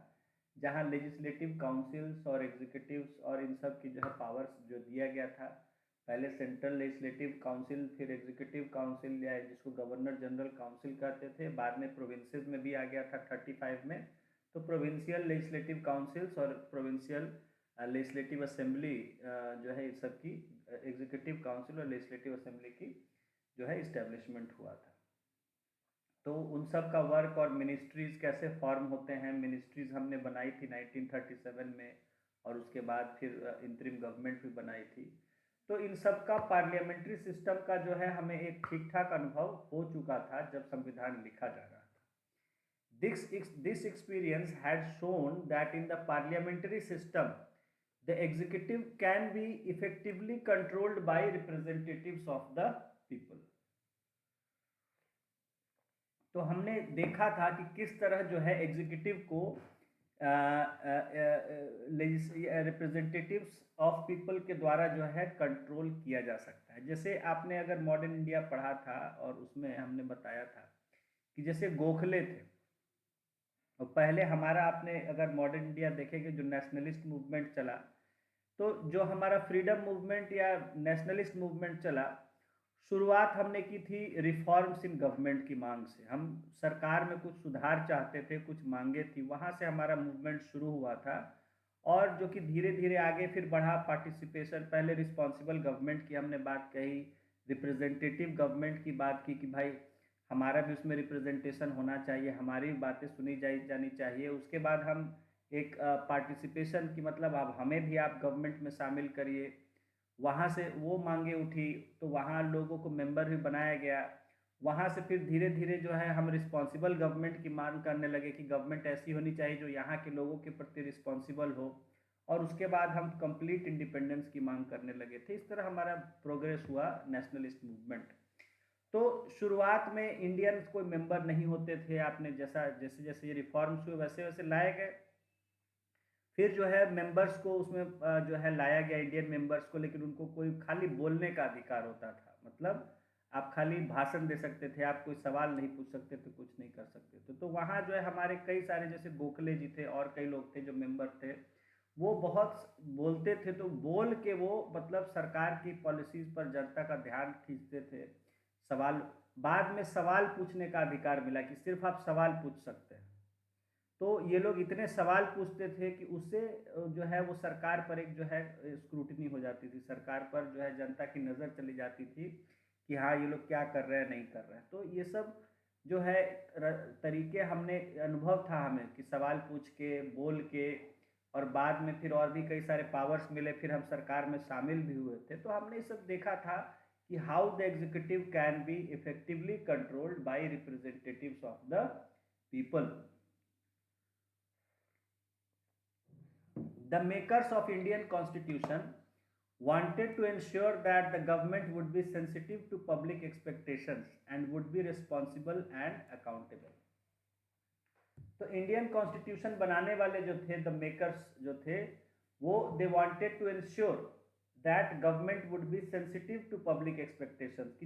Speaker 1: जहाँ लेजिस्लेटिव काउंसिल्स और एग्जीक्यूटिव्स और इन सब की जो है पावर्स जो दिया गया था। पहले सेंट्रल लेजिस्लेटिव काउंसिल, फिर एग्जीक्यूटिव काउंसिल या जिसको गवर्नर जनरल काउंसिल कहते थे, बाद में प्रोविंसेस में भी आ गया था 35 में। तो प्रोविंशियल लेजिस्लेटिव काउंसिल्स और प्रोविंशियल लेजिस्लेटिव असेंबली जो है इस सब की एग्जीक्यूटिव काउंसिल और लेजिस्लेटिव असेंबली की जो है इस्टेब्लिशमेंट हुआ था। तो उन सब का वर्क और मिनिस्ट्रीज कैसे फॉर्म होते हैं, मिनिस्ट्रीज हमने बनाई थी 1937 में और उसके बाद फिर इंतरिम गवर्नमेंट भी बनाई थी। तो इन सब का पार्लियामेंट्री सिस्टम का जो है हमें एक ठीक ठाक अनुभव हो चुका था जब संविधान लिखा जा रहा था। This experience had shown that in the parliamentary system, the executive can be effectively controlled by representatives of the people. तो हमने देखा था कि किस तरह जो है एग्जीक्यूटिव को रिप्रेजेंटेटिव्स ऑफ पीपल के द्वारा जो है कंट्रोल किया जा सकता है। जैसे आपने अगर मॉडर्न इंडिया पढ़ा था और उसमें हमने बताया था कि जैसे गोखले थे, और पहले हमारा आपने अगर मॉडर्न इंडिया देखेंगे जो नेशनलिस्ट मूवमेंट चला, तो जो हमारा फ्रीडम मूवमेंट या नेशनलिस्ट मूवमेंट चला, शुरुआत हमने की थी रिफॉर्म्स इन गवर्नमेंट की मांग से। हम सरकार में कुछ सुधार चाहते थे, कुछ मांगे थी, वहाँ से हमारा मूवमेंट शुरू हुआ था और जो कि धीरे धीरे आगे फिर बढ़ा पार्टिसिपेशन। पहले रिस्पॉन्सिबल गवर्नमेंट की हमने बात कही, रिप्रेजेंटेटिव गवर्नमेंट की बात की कि भाई हमारा भी उसमें रिप्रेजेंटेशन होना चाहिए, हमारी भी बातें सुनी जानी चाहिए। उसके बाद हम एक पार्टिसिपेशन की मतलब अब हमें भी आप गवर्नमेंट में शामिल करिए, वहाँ से वो मांगे उठी, तो वहाँ लोगों को मेंबर भी बनाया गया। वहाँ से फिर धीरे धीरे जो है हम रिस्पॉन्सिबल गवर्नमेंट की मांग करने लगे कि गवर्नमेंट ऐसी होनी चाहिए जो यहाँ के लोगों के प्रति रिस्पॉन्सिबल हो, और उसके बाद हम कंप्लीट इंडिपेंडेंस की मांग करने लगे थे। इस तरह हमारा प्रोग्रेस हुआ नेशनलिस्ट मूवमेंट। तो शुरुआत में इंडियंस कोई मेंबर नहीं होते थे, आपने जैसे जैसे ये रिफॉर्म्स हुए वैसे वैसे लाए गए। फिर जो है मेंबर्स को उसमें जो है लाया गया इंडियन मेंबर्स को, लेकिन उनको कोई खाली बोलने का अधिकार होता था, मतलब आप खाली भाषण दे सकते थे, आप कोई सवाल नहीं पूछ सकते थे, कुछ नहीं कर सकते थे। तो वहाँ जो है हमारे कई सारे जैसे गोखले जी थे और कई लोग थे जो मेंबर थे, वो बहुत बोलते थे, तो बोल के वो मतलब सरकार की पॉलिसीज पर जनता का ध्यान खींचते थे। सवाल, बाद में सवाल पूछने का अधिकार मिला कि सिर्फ आप सवाल पूछ सकते हैं। तो ये लोग इतने सवाल पूछते थे कि उससे जो है वो सरकार पर एक जो है स्क्रूटनी हो जाती थी, सरकार पर जो है जनता की नज़र चली जाती थी कि हाँ ये लोग क्या कर रहे हैं नहीं कर रहे हैं। तो ये सब जो है तरीके हमने अनुभव था हमें कि सवाल पूछ के, बोल के, और बाद में फिर और भी कई सारे पावर्स मिले, फिर हम सरकार में शामिल भी हुए थे। तो हमने ये सब देखा था कि how the executive can be effectively controlled by representatives of the people. The makers of Indian Constitution wanted to ensure that the government would be sensitive to public expectations and would be responsible and accountable. तो Indian constitution बनाने वाले जो थे, the makers जो थे, वो they wanted to ensure that government would be sensitive to public expectations, कि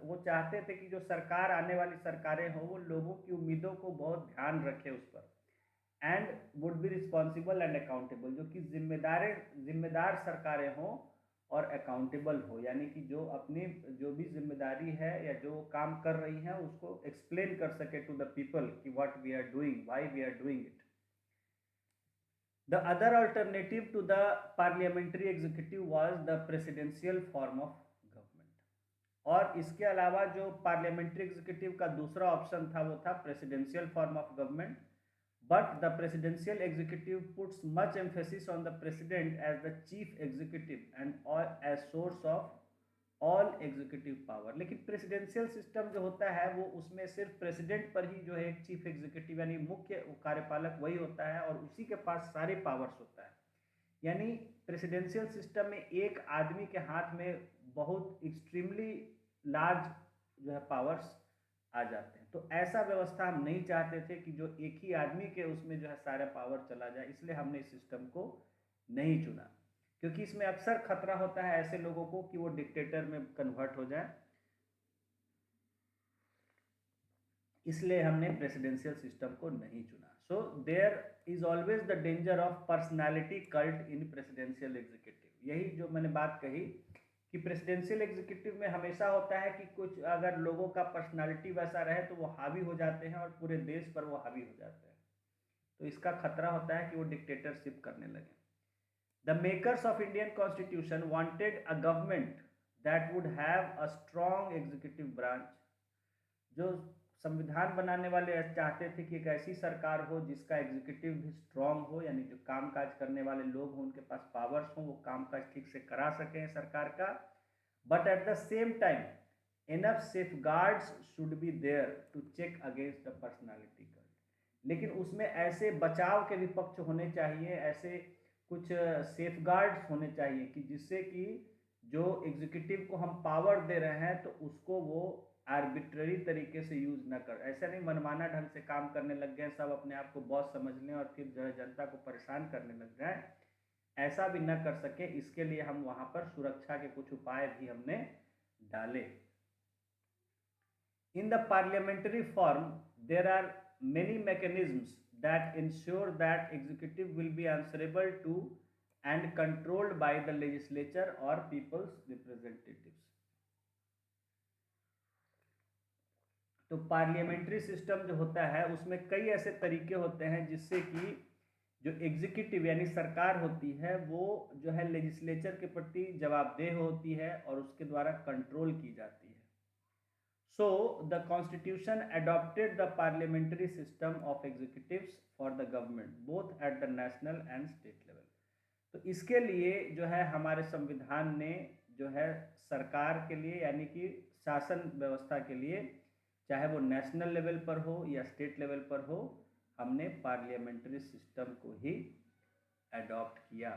Speaker 1: वो चाहते थे कि जो सरकार आने वाली सरकारें हों वो लोगों की उम्मीदों को बहुत ध्यान रखे उस पर, and would be responsible and accountable, जो कि जिम्मेदार सरकारें हों और अकाउंटेबल हो, यानी कि जो अपनी जो भी जिम्मेदारी है या जो काम कर रही हैं उसको एक्सप्लेन कर सके टू द पीपल कि what we are doing, why we are doing it. The other alternative to the parliamentary executive was the presidential form of government. और इसके अलावा जो पार्लियामेंट्री एग्जीक्यूटिव का दूसरा ऑप्शन था वो था presidential form of government. But the presidential executive puts much emphasis on the president as the chief executive and as source of all executive power। लेकिन प्रेसिडेंशियल सिस्टम जो होता है वो उसमें सिर्फ प्रेसिडेंट पर ही जो है एक चीफ एग्जीक्यूटिव यानी मुख्य कार्यपालक वही होता है और उसी के पास सारे पावर्स होता है। यानी प्रेसिडेंशियल सिस्टम में एक आदमी के हाथ में बहुत एक्सट्रीमली लार्ज जो है पावर्स आ जाते हैं। तो ऐसा व्यवस्था हम नहीं चाहते थे कि जो एक ही आदमी के उसमें जो है सारा पावर चला जाए, इसलिए हमने इस सिस्टम को नहीं चुना, क्योंकि इसमें अक्सर खतरा होता है ऐसे लोगों को कि वो डिक्टेटर में कन्वर्ट हो जाए, इसलिए हमने प्रेसिडेंशियल सिस्टम को नहीं चुना। So there is always the danger of personality cult in presidential executive. यही जो मैंने बात कही कि प्रेसिडेंशियल एग्जीक्यूटिव में हमेशा होता है कि कुछ अगर लोगों का पर्सनालिटी वैसा रहे तो वो हावी हो जाते हैं और पूरे देश पर वो हावी हो जाते हैं, तो इसका खतरा होता है कि वो डिक्टेटरशिप करने लगे। The makers of Indian constitution wanted a government that would have a strong executive branch. जो संविधान बनाने वाले चाहते थे कि एक ऐसी सरकार हो जिसका एग्जीक्यूटिव भी स्ट्रांग हो, यानी जो कामकाज करने वाले लोग हों उनके पास पावर्स हों, वो कामकाज ठीक से करा सकें सरकार का, but at the same time enough safeguards should be there to check against the personality cult. लेकिन उसमें ऐसे बचाव के विपक्ष होने चाहिए, ऐसे कुछ सेफगार्ड्स होने चाहिए कि जिससे कि जो एग्जीक्यूटिव को हम पावर दे रहे हैं तो उसको वो आर्बिट्ररी तरीके से यूज ना कर, ऐसा नहीं मनमाना ढंग से काम करने लग गए, सब अपने आप को बॉस समझ लें और फिर जो है जनता को परेशान करने लग जाए, ऐसा भी ना कर सके। इसके लिए हम वहां पर सुरक्षा के कुछ उपाय भी हमने डाले। In the parliamentary form there are many mechanisms that ensure that executive will be answerable to and controlled by the legislature और पीपल्स रिप्रेजेंटेटिव्स। तो पार्लियामेंट्री सिस्टम जो होता है उसमें कई ऐसे तरीके होते हैं जिससे कि जो एग्जीक्यूटिव यानी सरकार होती है वो जो है लेजिस्लेचर के प्रति जवाबदेह होती है और उसके द्वारा कंट्रोल की जाती है। So the constitution adopted the parliamentary system of executives for the government both at the national and state level. तो इसके लिए जो है हमारे संविधान ने जो है सरकार के लिए यानी कि शासन व्यवस्था के लिए, चाहे वो नेशनल लेवल पर हो या स्टेट लेवल पर हो, हमने पार्लियामेंट्री सिस्टम को ही अडॉप्ट किया।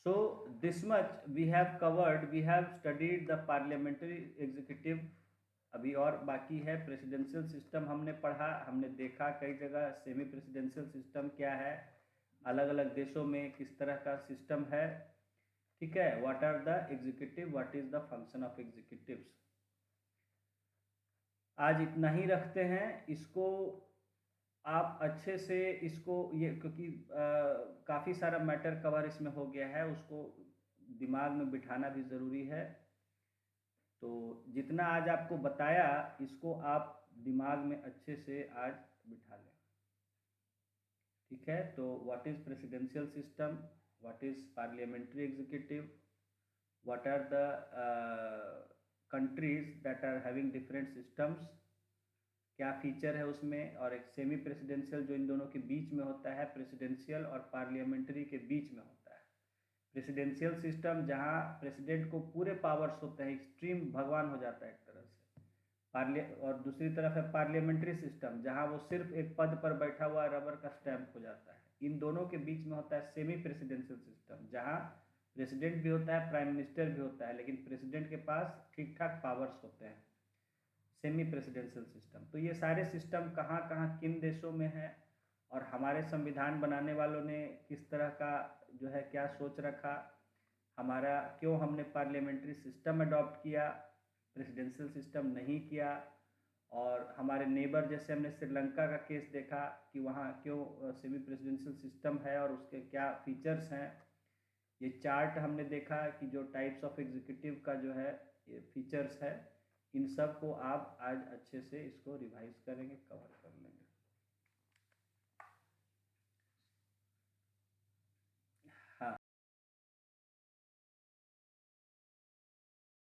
Speaker 1: So this much we have covered, we have studied the parliamentary executive. अभी और बाकी है। प्रेसिडेंशियल सिस्टम हमने पढ़ा, हमने देखा कई जगह सेमी प्रेसिडेंशियल सिस्टम क्या है, अलग अलग देशों में किस तरह का सिस्टम है, ठीक है। What are the executive, what is the function of executives. आज इतना ही रखते हैं। इसको आप अच्छे से इसको ये क्योंकि काफ़ी सारा मैटर कवर इसमें हो गया है, उसको दिमाग में बिठाना भी ज़रूरी है। तो जितना आज आपको बताया इसको आप दिमाग में अच्छे से आज बिठा लें, ठीक है। तो what is presidential system, what is parliamentary executive, what are the countries that are having different systems, क्या फीचर है उसमें, और एक सेमी प्रेसिडेंशियल जो इन दोनों के बीच में होता है, प्रेसिडेंशियल और पार्लियामेंट्री के बीच में होता है। प्रेसिडेंशियल सिस्टम जहां प्रेसिडेंट को पूरे पावर्स होते हैं, एक्सट्रीम भगवान हो जाता है एक तरह से, और दूसरी तरफ है पार्लियामेंट्री सिस्टम जहां वो सिर्फ एक पद पर बैठा हुआ रबर का स्टैंप हो जाता है। इन दोनों के बीच में होता है सेमी प्रेसिडेंशियल सिस्टम जहां प्रेसिडेंट भी होता है, प्राइम मिनिस्टर भी होता है, लेकिन प्रेसिडेंट के पास ठीक ठाक पावर्स होते हैं, सेमी प्रेसिडेंशियल सिस्टम। तो ये सारे सिस्टम कहाँ कहाँ किन देशों में है और हमारे संविधान बनाने वालों ने किस तरह का जो है क्या सोच रखा, हमारा क्यों हमने पार्लियामेंट्री सिस्टम अडॉप्ट किया, प्रेसिडेंशियल सिस्टम नहीं किया, और हमारे नेबर जैसे हमने श्रीलंका का केस देखा कि वहाँ क्यों सेमी प्रेसिडेंशियल सिस्टम है और उसके क्या फीचर्स हैं। ये चार्ट हमने देखा कि जो टाइप्स ऑफ एग्जीक्यूटिव का जो है ये फीचर्स है, इन सब को आप आज अच्छे से इसको रिवाइज करेंगे, कवर कर लेंगे।